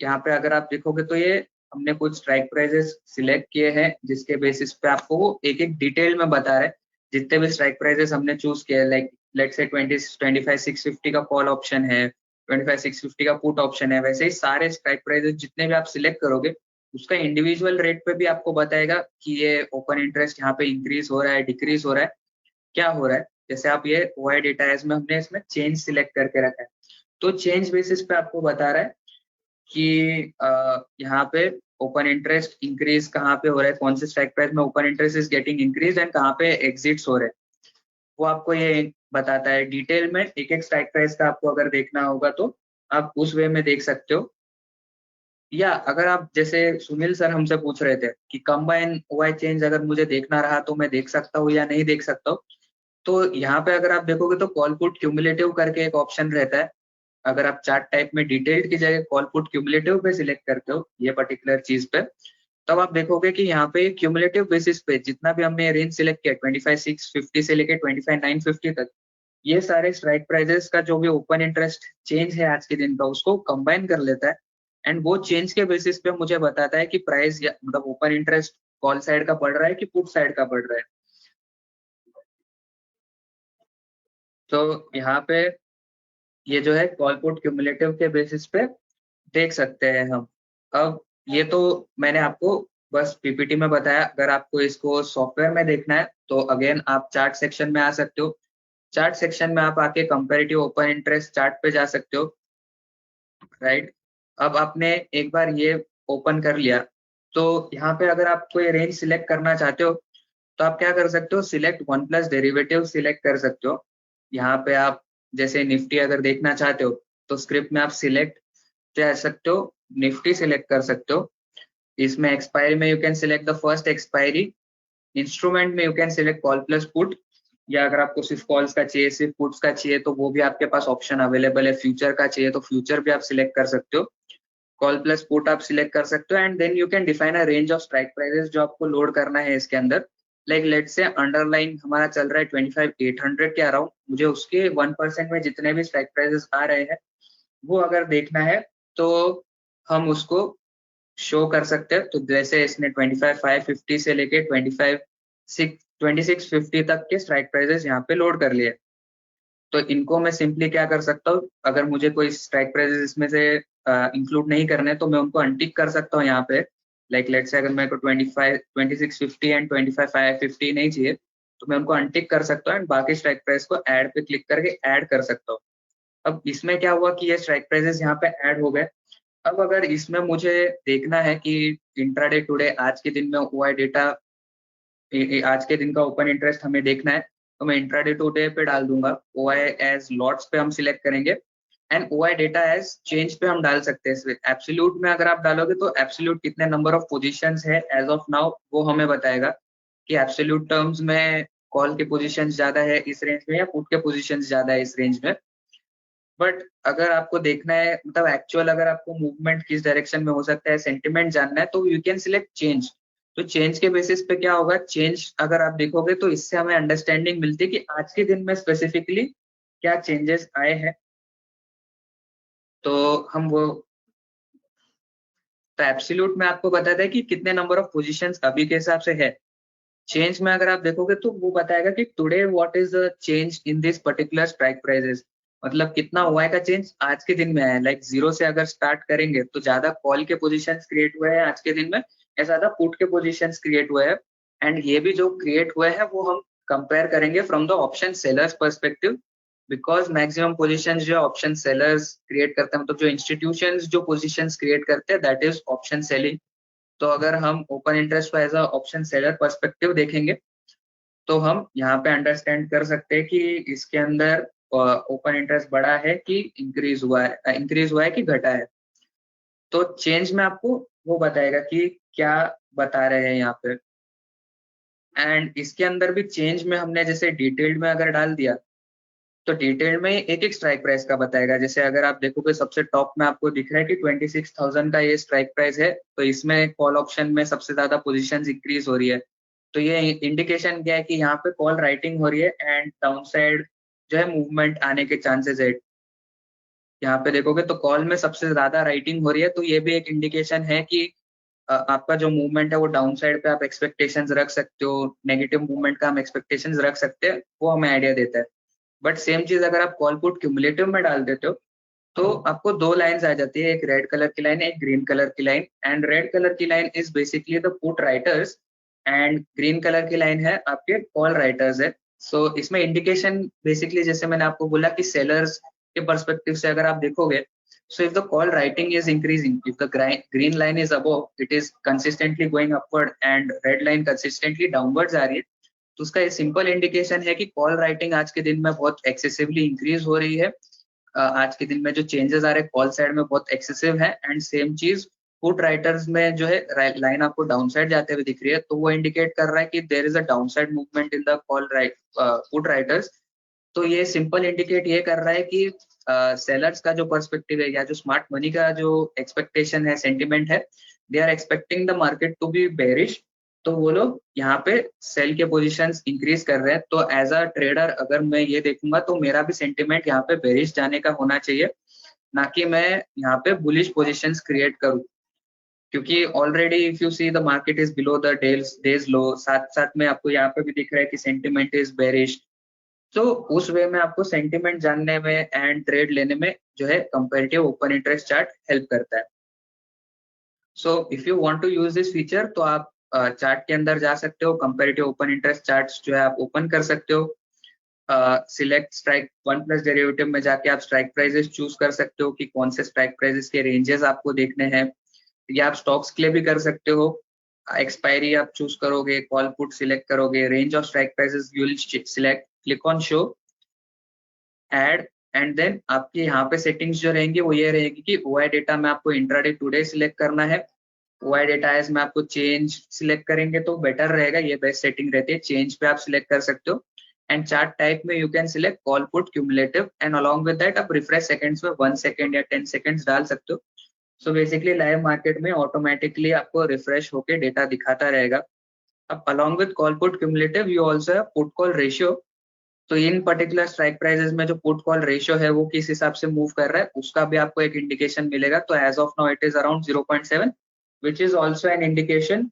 यहाँ पे अगर आप देखोगे तो ये हमने कुछ स्ट्राइक प्राइसेस सिलेक्ट किए हैं जिसके बेसिस पे आपको वो एक एक डिटेल में बता रहे हैं। जितने भी स्ट्राइक प्राइसेस हमने चूज किए, लाइक लेट्स से 25,650 का कॉल ऑप्शन है, 25,650 का पुट ऑप्शन है, वैसे ही सारे स्ट्राइक प्राइसेस जितने भी आप सिलेक्ट करोगे उसका इंडिविजुअल रेट पे भी आपको बताएगा कि ये ओपन इंटरेस्ट यहाँ पे इंक्रीज हो रहा है, डिक्रीज हो रहा है, क्या हो रहा है। जैसे आप ये ओआई डेटा में हमने इसमें चेंज सिलेक्ट करके रखा है, तो चेंज बेसिस पे आपको बता रहा है कि यहाँ पे ओपन इंटरेस्ट इंक्रीज कहाँ पे हो रहा है, कौन से स्ट्राइक प्राइस में open interest is getting increase and कहाँ पे एग्जिट्स हो रहे हैं, वो आपको ये बताता है डिटेल में। एक एक स्ट्राइक प्राइस का आपको अगर देखना होगा तो आप उस वे में देख सकते हो। या अगर आप जैसे सुनील सर हमसे पूछ रहे थे कि कंबाइन ओआई चेंज अगर मुझे देखना रहा तो मैं देख सकता हूँ या नहीं देख सकता हूँ, तो यहाँ पे अगर आप देखोगे तो कॉल पुट क्यूमुलेटिव करके एक ऑप्शन रहता है। अगर आप चार्ट टाइप में डिटेल्ड की जगह कॉल पुट क्यूमुलेटिव पे सिलेक्ट करते हो ये पर्टिकुलर चीज पे, तब आप देखोगे कि यहाँ पे क्यूमुलेटिव बेसिस पे जितना भी हमने रेंज सिलेक्ट किया 25,650 से लेके 25,950 तक, ये सारे स्ट्राइक प्राइजेस का जो भी ओपन इंटरेस्ट चेंज है आज के दिन का उसको कंबाइन कर लेता है। एंड वो चेंज के बेसिस पे मुझे बताता है कि प्राइस मतलब ओपन इंटरेस्ट कॉल साइड का बढ़ रहा है कि पुट साइड का बढ़ रहा है। तो यहाँ पे ये जो है कॉल पुट क्यूमुलेटिव के बेसिस पे देख सकते हैं हम। अब ये तो मैंने आपको बस पीपीटी में बताया। अगर आपको इसको सॉफ्टवेयर में देखना है तो अगेन आप चार्ट सेक्शन में आ सकते हो। चार्ट सेक्शन में आप आके कंपैरेटिव ओपन इंटरेस्ट चार्ट पे जा सकते हो, राइट। अब आपने एक बार ये ओपन कर लिया, तो यहाँ पे अगर आप कोई रेंज सिलेक्ट करना चाहते हो तो आप क्या कर सकते हो, select one plus derivative select कर सकते हो। यहाँ पे आप जैसे निफ्टी अगर देखना चाहते हो तो स्क्रिप्ट में आप सिलेक्ट कर सकते हो, निफ्टी सिलेक्ट कर सकते हो। इसमें एक्सपायरी में you can select the first expiry. Instrument में you can select call plus put, या अगर आपको सिर्फ कॉल्स का चाहिए सिर्फ पुट्स का चाहिए तो वो भी आपके पास ऑप्शन अवेलेबल है। फ्यूचर का चाहिए तो फ्यूचर भी आप सिलेक्ट कर सकते हो, कॉल प्लस पुट आप सिलेक्ट कर सकते हो। And then you can define a range of strike prices जो आपको लोड करना है इसके अंदर। लाइक लेट से अंडरलाइन हमारा चल रहा है 25,800 के अराउंड, मुझे उसके 1% में जितने भी स्ट्राइक प्राइसेस आ रहे हैं वो अगर देखना है तो हम उसको शो कर सकते हैं। तो जैसे इसने 25,550 से लेके 26,50 तक के स्ट्राइक प्राइसेस यहाँ पे लोड कर लिए। तो इनको मैं सिंपली क्या कर सकता हूँ, अगर मुझे कोई स्ट्राइक प्राइसेस इसमें से इंक्लूड नहीं करने तो मैं उनको अनटिक कर सकता हूँ यहाँ पे। लाइक लेट्स से अगर मेरे को 2650 एंड 25,550 नहीं चाहिए तो मैं उनको अनटिक कर सकता हूँ एंड बाकी स्ट्राइक प्राइस को ऐड पे क्लिक करके ऐड कर सकता हूँ। अब इसमें क्या हुआ कि ये स्ट्राइक प्राइसेस यहाँ पे ऐड हो गए। अब अगर इसमें मुझे देखना है कि इंट्राडे टुडे आज के दिन में ओआई डेटा आज के दिन का ओपन इंटरेस्ट हमें देखना है, तो मैं इंट्राडे टुडे पे डाल दूंगा। ओआई एज लॉट्स पे हम सिलेक्ट करेंगे and OI data as change पे हम डाल सकते हैं। एब्सोल्यूट में अगर आप डालोगे तो एब्सोल्यूट कितने नंबर ऑफ पोजीशंस है एज ऑफ नाउ वो हमें बताएगा कि एब्सोल्यूट टर्म्स में कॉल के पोजीशंस ज्यादा है इस रेंज में या पुट के पोजीशंस ज्यादा है इस रेंज में। बट अगर आपको देखना है मतलब एक्चुअल अगर आपको मूवमेंट किस डायरेक्शन में हो सकता है सेंटिमेंट जानना है तो यू कैन सिलेक्ट चेंज। तो चेंज के बेसिस पे क्या होगा, चेंज अगर आप देखोगे तो इससे हमें अंडरस्टैंडिंग मिलती है कि आज के दिन में स्पेसिफिकली क्या चेंजेस आए हैं। तो हम वो तो एब्सोल्यूट में आपको बताता है कि कितने नंबर ऑफ पोजीशंस अभी के हिसाब से है। चेंज में अगर आप देखोगे तो वो बताएगा कि today what is the change in this particular strike prices, मतलब कितना हुआ का चेंज आज के दिन में आया। लाइक जीरो से अगर स्टार्ट करेंगे तो ज्यादा कॉल के पोजीशंस क्रिएट हुए हैं आज के दिन में या ज्यादा पुट के पोजीशंस क्रिएट हुए हैं। एंड ये भी जो क्रिएट हुए हैं वो हम कंपेयर करेंगे from the option sellers perspective, because maximum positions जो ऑप्शन सेलर्स क्रिएट करते हैं मतलब जो इंस्टीट्यूशंस जो पोजीशंस क्रिएट करते हैं दैट इज ऑप्शन सेलिंग। तो अगर हम ओपन इंटरेस्ट को as a option seller perspective देखेंगे तो हम यहाँ पे अंडरस्टैंड कर सकते हैं कि इसके अंदर ओपन इंटरेस्ट बढ़ा है कि इंक्रीज हुआ है कि घटा है। तो चेंज में आपको वो बताएगा कि क्या बता रहे हैं यहाँ पे। एंड इसके अंदर भी चेंज में हमने जैसे डिटेल्ड में अगर डाल दिया तो डिटेल में एक एक स्ट्राइक प्राइस का बताएगा। जैसे अगर आप देखोगे सबसे टॉप में आपको दिख रहा है कि 26,000 का ये स्ट्राइक प्राइस है, तो इसमें कॉल ऑप्शन में सबसे ज्यादा पोजीशंस इंक्रीज हो रही है। तो ये इंडिकेशन क्या है कि यहाँ पे कॉल राइटिंग हो रही है एंड डाउन साइड जो है मूवमेंट आने के चांसेस है। यहाँ पे देखोगे तो कॉल में सबसे ज्यादा राइटिंग हो रही है, तो ये भी एक इंडिकेशन है कि आपका जो मूवमेंट है वो डाउन साइड पे आप एक्सपेक्टेशंस रख सकते हो, नेगेटिव मूवमेंट का हम एक्सपेक्टेशंस रख सकते हैं, वो हमें आइडिया देता है। बट सेम चीज अगर आप कॉल पुट क्यूमुलेटिव में डाल देते हो तो आपको दो लाइंस आ जाती है, एक रेड कलर की लाइन एक ग्रीन कलर की लाइन। एंड रेड कलर की line is basically the put writers and green colour की लाइन है आपके कॉल राइटर्स है। सो इसमें इंडिकेशन बेसिकली जैसे मैंने आपको बोला कि सेलर्स के पर्सपेक्टिव से अगर आप देखोगे, so if the call writing is increasing, if the green line is above, it is consistently going upward and red line consistently downwards आ रही है, तो उसका ये सिंपल इंडिकेशन है कि कॉल राइटिंग आज के दिन में बहुत एक्सेसिवली इंक्रीज हो रही है। आज के दिन में जो चेंजेस आ रहे हैं कॉल साइड में बहुत एक्सेसिव है। एंड सेम चीज पुट राइटर्स में जो है लाइन आपको डाउन साइड जाते हुए दिख रही है, तो वो इंडिकेट कर रहा है कि there is a downside movement in the call put writers. तो ये सिंपल इंडिकेट ये कर रहा है कि सेलर्स का जो पर्सपेक्टिव है या जो स्मार्ट मनी का जो एक्सपेक्टेशन है, सेंटिमेंट है, they are expecting the market to be bearish. तो वो लोग यहाँ पे सेल के पोजीशंस इंक्रीज कर रहे हैं। तो एज अ ट्रेडर अगर मैं ये देखूंगा तो मेरा भी सेंटिमेंट यहाँ पे बेरिश जाने का होना चाहिए, ना कि मैं यहाँ पे बुलिश पोजीशंस क्रिएट करूँ। क्योंकि already if you see the market is below the day's low, साथ साथ में आपको यहाँ पे भी दिख रहा है कि सेंटिमेंट इज बेरिश। तो उस वे में आपको सेंटिमेंट जानने में एंड ट्रेड लेने में जो है comparative open interest chart help करता है। So if you want to use this feature तो आप चार्ट के अंदर जा सकते हो, कंपैरेटिव ओपन इंटरेस्ट चार्ट्स जो है आप ओपन कर सकते हो। Select strike one plus derivative में जाके आप स्ट्राइक प्राइजेस चूज कर सकते हो कि कौन से स्ट्राइक प्राइजेस के रेंजेस आपको देखने हैं, या आप स्टॉक्स के लिए भी कर सकते हो। एक्सपायरी आप चूज करोगे, कॉल पुट सिलेक्ट करोगे, range of strike prices you will select, click on show add, and then आपके यहाँ पे सेटिंग्स जो रहेंगी वो ये रहेगी कि ओआई डेटा में आपको इंट्राडे टुडे सिलेक्ट करना है। ओआई डेटा एज में आपको चेंज सिलेक्ट करेंगे तो बेटर रहेगा, ये बेस्ट सेटिंग रहती है। चेंज पे आप सिलेक्ट कर सकते हो एंड चार्ट टाइप में you can select call put cumulative and along with that आप रिफ्रेश सेकंड्स में 1 सेकंड या 10 सेकंड्स डाल सकते हो। सो बेसिकली लाइव मार्केट में ऑटोमेटिकली आपको रिफ्रेश होके डेटा दिखाता रहेगा। अब along with call put cumulative you also have put call ratio. तो इन पर्टिकुलर स्ट्राइक प्राइसेस में जो पुट कॉल रेशियो है वो किस हिसाब से मूव कर रहा है उसका भी आपको एक इंडिकेशन मिलेगा। तो as of now it is around 0.7 which is also an indication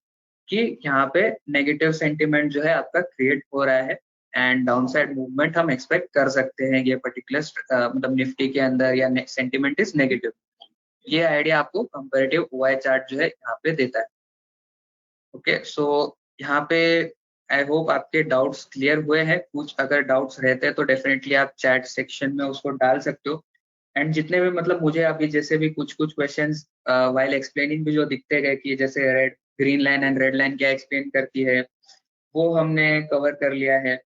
कि यहाँ पे नेगेटिव सेंटिमेंट जो है आपका क्रिएट हो रहा है एंड डाउनसाइड मूवमेंट हम एक्सपेक्ट कर सकते हैं। ये पर्टिकुलर मतलब निफ्टी के अंदर या सेंटिमेंट इज नेगेटिव। ये आइडिया आपको कंपैरेटिव ओआई चार्ट जो है यहाँ पे देता है। ओके, सो यहाँ पे आई होप आपके डाउट्स क्लियर हुए हैं। कुछ अगर डाउट्स रहते हैं तो डेफिनेटली आप चैट सेक्शन में उसको डाल सकते हो। एंड जितने भी मतलब मुझे अभी जैसे भी कुछ कुछ क्वेश्चंस वाइल एक्सप्लेनिंग भी जो दिखते गए कि जैसे red green line and red line क्या एक्सप्लेन करती है, वो हमने कवर कर लिया है।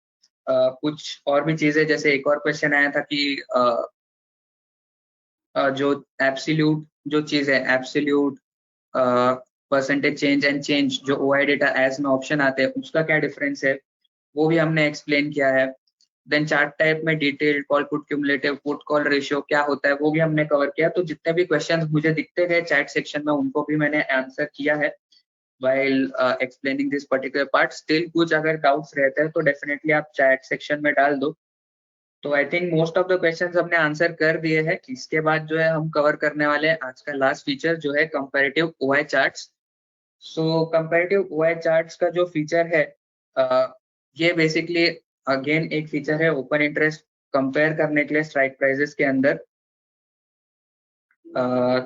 कुछ और भी चीजें, जैसे एक और क्वेश्चन आया था कि जो एब्सोल्यूट जो चीज है, absolute percentage change and change, जो ओआई डेटा एज में ऑप्शन आते हैं उसका क्या डिफरेंस है, वो भी हमने एक्सप्लेन किया है। देन चार्ट टाइप में detail call put cumulative put call ratio क्या होता है वो भी हमने कवर किया। तो जितने भी क्वेश्चंस मुझे दिखते गए चैट सेक्शन में उनको भी मैंने आंसर किया है while explaining this particular part। Still कुछ अगर डाउट्स रहते हैं तो डेफिनेटली आप चैट सेक्शन में डाल दो। तो I think most of the questions हमने आंसर कर दिए हैं। इसके बाद जो है हम कवर करने वाले हैं आज का लास्ट फीचर जो है कंपैरेटिव ओआई चार्ट्स। सो कंपैरेटिव ओआई चार्ट्स का जो फीचर है ये बेसिकली अगेन एक फीचर है ओपन इंटरेस्ट कंपेयर करने के लिए स्ट्राइक प्राइजेस के अंदर।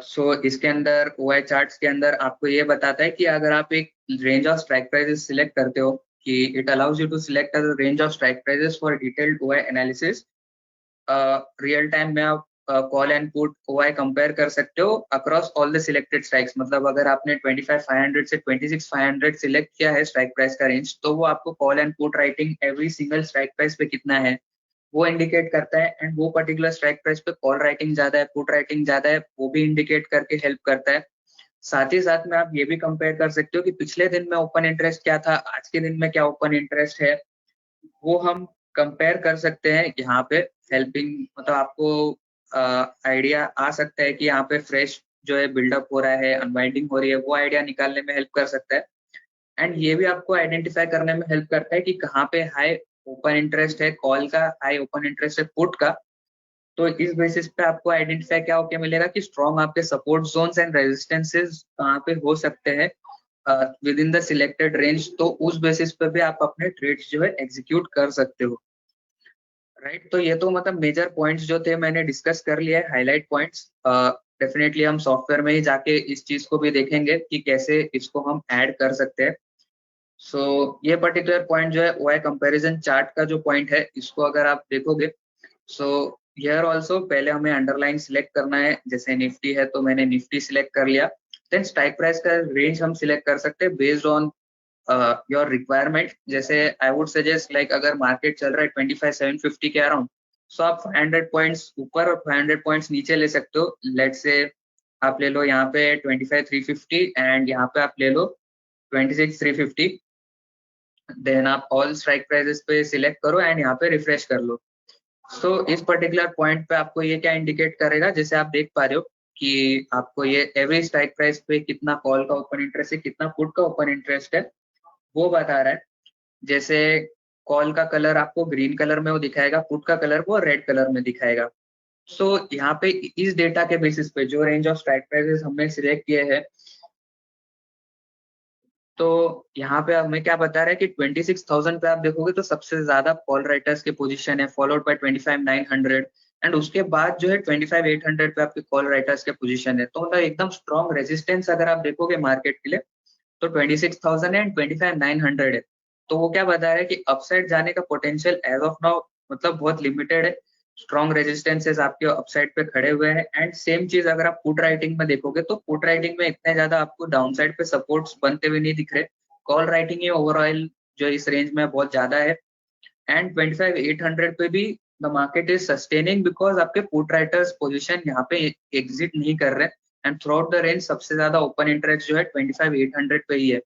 सो इसके अंदर ओआई चार्ट्स के अंदर आपको ये बताता है कि अगर आप एक range of strike prices select करते हो, कि it allows you to select a range of strike prices for detailed OI analysis. Real time में आप call and put OI compare कर सकते हो across all the selected strikes. मतलब अगर आपने 25,500 से 26,500 सिलेक्ट किया है स्ट्राइक प्राइस का रेंज, तो वो आपको call and put writing every single strike price पे कितना है वो इंडिकेट करता है। एंड वो पर्टिकुलर स्ट्राइक प्राइस पे कॉल राइटिंग ज्यादा है, पुट राइटिंग ज्यादा है, वो भी इंडिकेट करके हेल्प करता है। साथ ही साथ में आप ये भी कंपेयर कर सकते हो कि पिछले दिन में ओपन इंटरेस्ट क्या था, आज के दिन में क्या ओपन इंटरेस्ट है, वो हम कंपेयर कर सकते हैं यहाँ पे। हेल्पिंग मतलब आपको आइडिया आ सकता है कि यहाँ पे फ्रेश जो है बिल्डअप हो रहा है, अनवाइंडिंग हो रही है, वो आइडिया निकालने में हेल्प कर सकता है। एंड ये भी आपको आइडेंटिफाई करने में हेल्प करता है कि कहाँ पे हाई ओपन इंटरेस्ट है कॉल का, हाई ओपन इंटरेस्ट है पुट का। तो इस बेसिस पे आपको आइडेंटिफाई क्या होके मिलेगा कि स्ट्रॉन्ग आपके सपोर्ट जोन्स एंड रेजिस्टेंसेस कहाँ पे हो सकते हैं with in the selected range. तो उस बेसिस पे भी आप अपने ट्रेड्स जो है एग्जीक्यूट कर सकते हो। राइट, तो ये तो मतलब मेजर पॉइंट्स जो थे मैंने डिस्कस कर लिया है, हाईलाइट पॉइंट्स। डेफिनेटली हम सॉफ्टवेयर में ही जाके इस चीज को भी देखेंगे कि कैसे इसको हम ऐड कर सकते हैं। सो ये पर्टिकुलर पॉइंट जो है ओआई कंपैरिजन चार्ट का जो पॉइंट है, इसको अगर आप देखोगे, सो हियर ऑल्सो पहले हमें अंडरलाइन सिलेक्ट करना है। जैसे निफ्टी है तो मैंने निफ्टी सिलेक्ट कर लिया। देन स्ट्राइक प्राइस का रेंज हम सिलेक्ट कर सकते हैं बेस्ड ऑन योर रिक्वायरमेंट। जैसे आई वुड सजेस्ट लाइक अगर मार्केट चल रहा है 25,750 के अराउंड, सो आप 500 पॉइंट्स ऊपर और 500 पॉइंट्स नीचे ले सकते हो। लेट्स से आप ले लो यहाँ पे 25,350 एंड यहाँ पे आप ले लो 26,350। देन आप ऑल स्ट्राइक प्राइसेस पे सिलेक्ट करो एंड यहाँ पे रिफ्रेश कर लो। सो इस पर्टिकुलर पॉइंट पे आपको ये क्या इंडिकेट करेगा, जैसे आप देख पा रहे हो कि आपको ये एवरी स्ट्राइक प्राइस पे कितना कॉल का ओपन इंटरेस्ट है, कितना पुट का ओपन इंटरेस्ट है, वो बता रहा है। जैसे कॉल का कलर आपको ग्रीन कलर में वो दिखाएगा, पुट का कलर वो रेड कलर में दिखाएगा। सो यहाँ पे इस डेटा के बेसिस पे जो रेंज ऑफ स्ट्राइक प्राइसेस हमने सिलेक्ट किए हैं, तो यहाँ पे हमें क्या बता रहा है कि 26,000 पे आप देखोगे तो सबसे ज्यादा कॉल राइटर्स के पोजीशन है, फॉलोड बाय 25,900 एंड उसके बाद जो है 25,800 पे आपके कॉल राइटर्स के पोजीशन है। तो मतलब एकदम स्ट्रॉन्ग रेजिस्टेंस अगर आप देखोगे मार्केट के लिए तो 26,000 एंड 25,900 है। तो वो क्या बता रहा है कि अपसाइड जाने का पोटेंशियल एज ऑफ नाउ मतलब बहुत लिमिटेड है। स्ट्रॉन्ग रेजिस्टेंसेस आपके अपसाइड पे खड़े हुए हैं एंड सेम चीज अगर आप पुट राइटिंग में देखोगे तो पुट राइटिंग में इतने ज्यादा आपको डाउन साइड पे सपोर्ट्स बनते हुए नहीं दिख रहे। कॉल राइटिंग ही ओवरऑल जो इस रेंज में बहुत ज्यादा है एंड 25,800 पे भी the market is sustaining because आपके पुट राइटर्स पोजीशन यहाँ पे एग्जिट नहीं कर रहे and through out the range सबसे ज्यादा ओपन इंटरेस्ट जो है 25,800 पे ही है।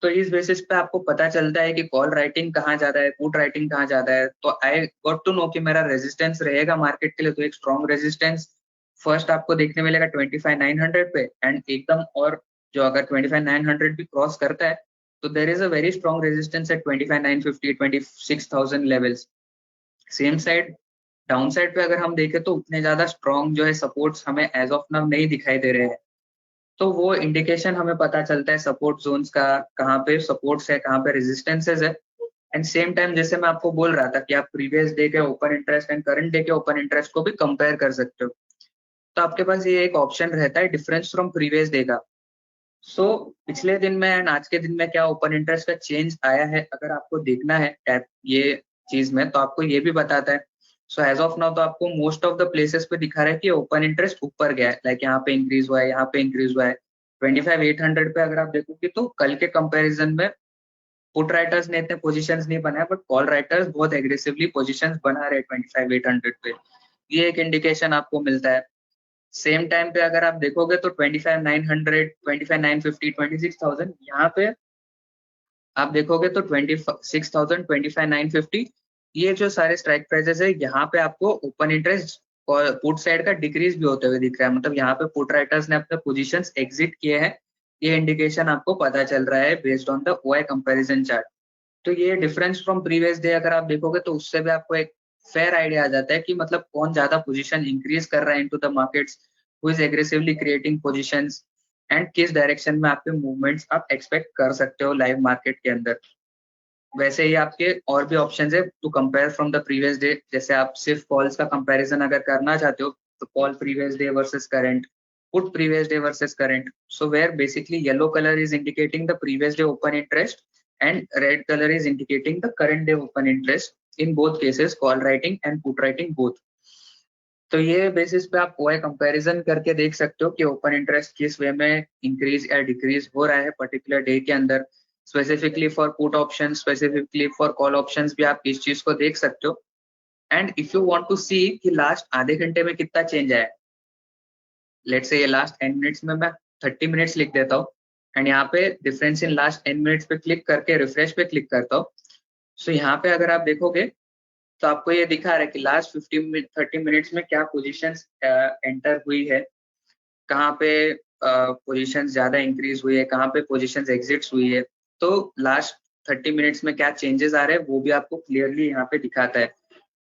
तो इस बेसिस पे आपको पता चलता है कि कॉल राइटिंग कहाँ ज्यादा है, पुट राइटिंग कहाँ ज्यादा है। तो आई गॉट टू नो कि मेरा रेजिस्टेंस रहेगा मार्केट के लिए, तो एक स्ट्रॉन्ग रेजिस्टेंस फर्स्ट आपको देखने मिलेगा 25,900 पे एंड एकदम, और जो अगर 25,900 भी क्रॉस करता है तो there is a very strong resistance at 25,950 26,000 levels. Same side down side पे अगर हम देखें तो उतने ज्यादा स्ट्रॉन्ग जो है सपोर्ट्स हमें एज ऑफ नाउ नहीं दिखाई दे रहे हैं। तो वो इंडिकेशन हमें पता चलता है सपोर्ट जोन्स का, कहाँ पे सपोर्ट्स है, कहाँ पे रेजिस्टेंसेस है। एंड सेम टाइम जैसे मैं आपको बोल रहा था कि आप प्रीवियस डे के open interest and current day के ओपन इंटरेस्ट को भी कंपेयर कर सकते हो। तो आपके पास ये एक ऑप्शन रहता है डिफरेंस फ्रॉम प्रीवियस डे का। सो पिछले दिन में एंड आज के दिन में क्या ओपन इंटरेस्ट का चेंज आया है, अगर आपको देखना है टैप ये चीज में तो आपको ये भी बताता है। सो एज ऑफ नाउ तो आपको मोस्ट ऑफ द प्लेसेस पे दिखा रहा है कि ओपन इंटरेस्ट ऊपर गया है, लाइक यहाँ पे इंक्रीज हुआ है, यहाँ पे इंक्रीज हुआ है। 25,800 पे अगर आप देखोगे तो कल के कंपैरिजन में पुट राइटर्स ने इतने पोजीशंस नहीं बनाए बट कॉल राइटर्स बहुत एग्रेसिवली पोजीशंस बना रहे हैं 25,800 पे। ये एक इंडिकेशन आपको मिलता है। सेम टाइम पे अगर आप देखोगे तो 25,900 25,950 26,000 यहाँ पे आप देखोगे तो 26,000 25,950 ये जो सारे स्ट्राइक प्राइसेस है, यहाँ पे आपको ओपन इंटरेस्ट और पुट साइड का डिक्रीज भी होते हुए दिख रहा है। मतलब यहाँ पे पुट राइटर्स ने अपने पोजीशंस एग्जिट किए हैं, ये इंडिकेशन आपको पता चल रहा है based on the OI comparison chart. तो ये डिफरेंस फ्रॉम प्रीवियस डे अगर आप देखोगे तो उससे भी आपको एक फेयर आइडिया आ जाता है कि मतलब कौन ज्यादा पोजीशन इंक्रीज कर रहा है into the markets, who is aggressively creating positions and किस डायरेक्शन में आपके मूवमेंट्स आप एक्सपेक्ट कर सकते हो लाइव मार्केट के अंदर। वैसे ही आपके और भी ऑप्शंस है to compare from the previous day. जैसे आप सिर्फ कॉल्स का कंपैरिजन अगर करना चाहते हो तो call previous day versus current, put previous day versus current. So where basically yellow colour is indicating the previous day open interest and red color is indicating the current day open interest. In both cases call writing and put writing both. तो ये basis पे आप OI comparison करके देख सकते हो कि open interest किस वे में इंक्रीज या डिक्रीज हो रहा है पर्टिकुलर डे के अंदर। Specifically for put option, specifically for call options भी आप इस चीज को देख सकते हो। And if you want to see कि लास्ट आधे घंटे में कितना चेंज आया, लेट्स से ये लास्ट 10 मिनट्स में मैं 30 मिनट्स लिख देता हूँ एंड यहाँ पे डिफरेंस इन लास्ट 10 मिनट्स पे क्लिक करके रिफ्रेश पे क्लिक करता हूँ। सो यहाँ पे अगर आप देखोगे तो आपको ये दिखा रहा है कि लास्ट 30 मिनट्स में क्या पोजीशंस एंटर हुई है, कहाँ पे पोजीशंस ज्यादा इंक्रीज हुई है, कहाँ पे पोजीशंस एग्जिट्स हुई है। तो लास्ट 30 मिनट्स में क्या चेंजेस आ रहे हैं वो भी आपको क्लियरली यहाँ पे दिखाता है,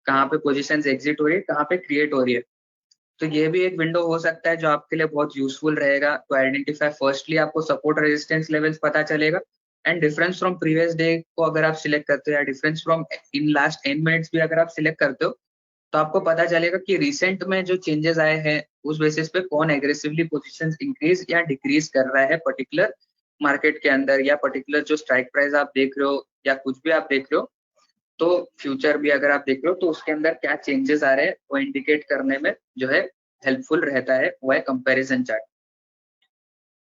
कहाँ पे पोजीशंस एग्जिट हो रही है, कहाँ पे क्रिएट हो रही है। तो ये भी एक विंडो हो सकता है जो आपके लिए बहुत यूजफुल रहेगा टू आइडेंटिफाई। फर्स्टली आपको सपोर्ट रेजिस्टेंस लेवल्स पता चलेगा and difference from previous day को अगर आप सिलेक्ट करते हो या difference from in last 10 minutes भी अगर आप सिलेक्ट करते हो तो आपको पता चलेगा कि रिसेंट में जो चेंजेस आए हैं उस बेसिस पे कौन एग्रेसिवली पोजीशंस इंक्रीज या डिक्रीज कर रहा है पर्टिकुलर मार्केट के अंदर, या पर्टिकुलर जो स्ट्राइक प्राइस आप देख रहे हो या कुछ भी आप देख रहे हो, तो फ्यूचर भी अगर आप देख रहे हो तो उसके अंदर क्या चेंजेस आ रहे हैं वो इंडिकेट करने में जो है हेल्पफुल रहता है वो है comparison chart.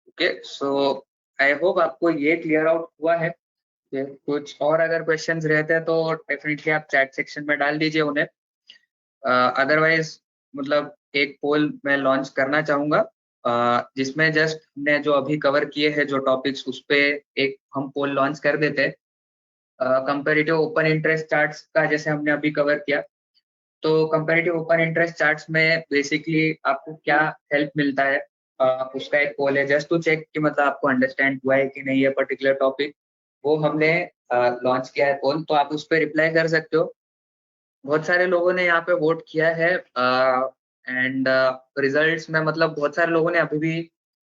Okay, so I hope आपको ये क्लियर आउट हुआ है। कुछ और अगर क्वेश्चंस रहते हैं तो डेफिनेटली आप चैट सेक्शन में डाल दीजिए उन्हें। अदरवाइज मतलब एक पोल मैं लॉन्च करना चाहूंगा जिसमें जस्ट हमने जो अभी कवर किए हैं जो टॉपिक्स उस पे एक हम पोल लॉन्च कर देते हैं। कंपैरेटिव ओपन इंटरेस्ट चार्ट्स का जैसे हमने अभी कवर किया, तो कंपैरेटिव ओपन इंटरेस्ट चार्ट्स में बेसिकली आपको क्या हेल्प मिलता है, उसका एक पोल है जस्ट टू चेक कि मतलब आपको अंडरस्टैंड हुआ है कि नहीं ये पर्टिकुलर टॉपिक, वो हमने लॉन्च किया है पोल, तो आप उस पर रिप्लाई कर सकते हो। बहुत सारे लोगों ने यहाँ पे वोट किया है एंड रिजल्ट्स में मतलब बहुत सारे लोगों ने अभी भी,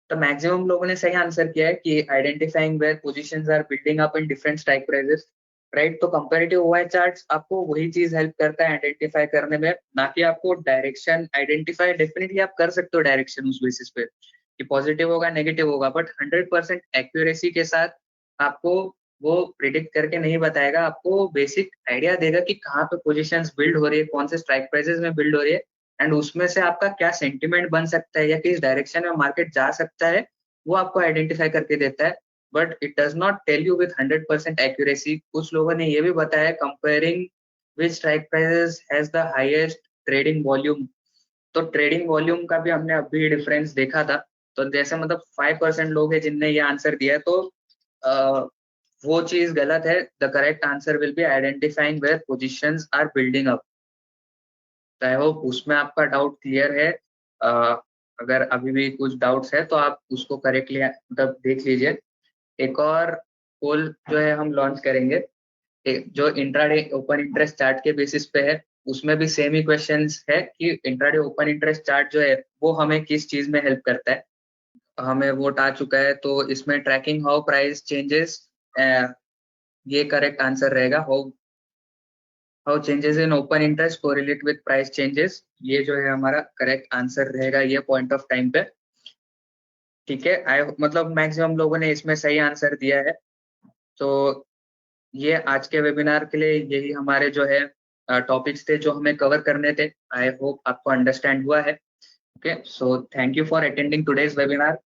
तो मैक्सिमम लोगों ने सही आंसर किया है कि identifying where positions are building up in different strike prices, right. तो कंपैरेटिव ओआई चार्ट्स आपको वही चीज हेल्प करता है आइडेंटिफाई करने में, ना कि आपको डायरेक्शन आइडेंटिफाई। डेफिनेटली आप कर सकते हो डायरेक्शन उस बेसिस पे कि पॉजिटिव होगा नेगेटिव होगा, बट 100% एक्यूरेसी के साथ आपको वो प्रिडिक्ट करके नहीं बताएगा, आपको बेसिक आइडिया देगा कि कहाँ पे पोजीशंस बिल्ड हो रही है, कौन से स्ट्राइक प्राइसेस में बिल्ड हो रही है, एंड उसमें से आपका क्या सेंटिमेंट बन सकता है या किस डायरेक्शन में मार्केट जा सकता है, वो आपको आइडेंटिफाई करके देता है। But it does not tell you with 100% accuracy. कुछ लोगों ने ये भी बताया comparing which strike prices has the highest trading volume, तो ट्रेडिंग वॉल्यूम का भी हमने अभी डिफरेंस देखा था। तो जैसे मतलब 5% लोग हैं जिनने ये आंसर दिया है, तो वो चीज गलत है। The correct answer will be identifying where positions are building up. तो आई होप उसमें आपका डाउट क्लियर है। अगर अभी भी कुछ डाउट्स है तो आप उसको करेक्टली मतलब देख लीजिए। एक और पोल जो है हम लॉन्च करेंगे, जो इंट्राडे ओपन इंटरेस्ट चार्ट के बेसिस पे है, उसमें भी सेम ही क्वेश्चंस है कि इंट्राडे ओपन इंटरेस्ट चार्ट जो है वो हमें किस चीज में हेल्प करता है। हमें वोट आ चुका है, तो इसमें ट्रैकिंग हाउ प्राइस चेंजेस, ये करेक्ट आंसर रहेगा। How changes in open interest correlate with price changes, ये जो है हमारा करेक्ट आंसर रहेगा ये पॉइंट ऑफ टाइम पे। ठीक है, आई मतलब मैक्सिमम लोगों ने इसमें सही आंसर दिया है। तो ये आज के वेबिनार के लिए यही हमारे जो है टॉपिक्स थे जो हमें कवर करने थे। आई होप आपको अंडरस्टैंड हुआ है। Okay, so thank you for attending today's webinar.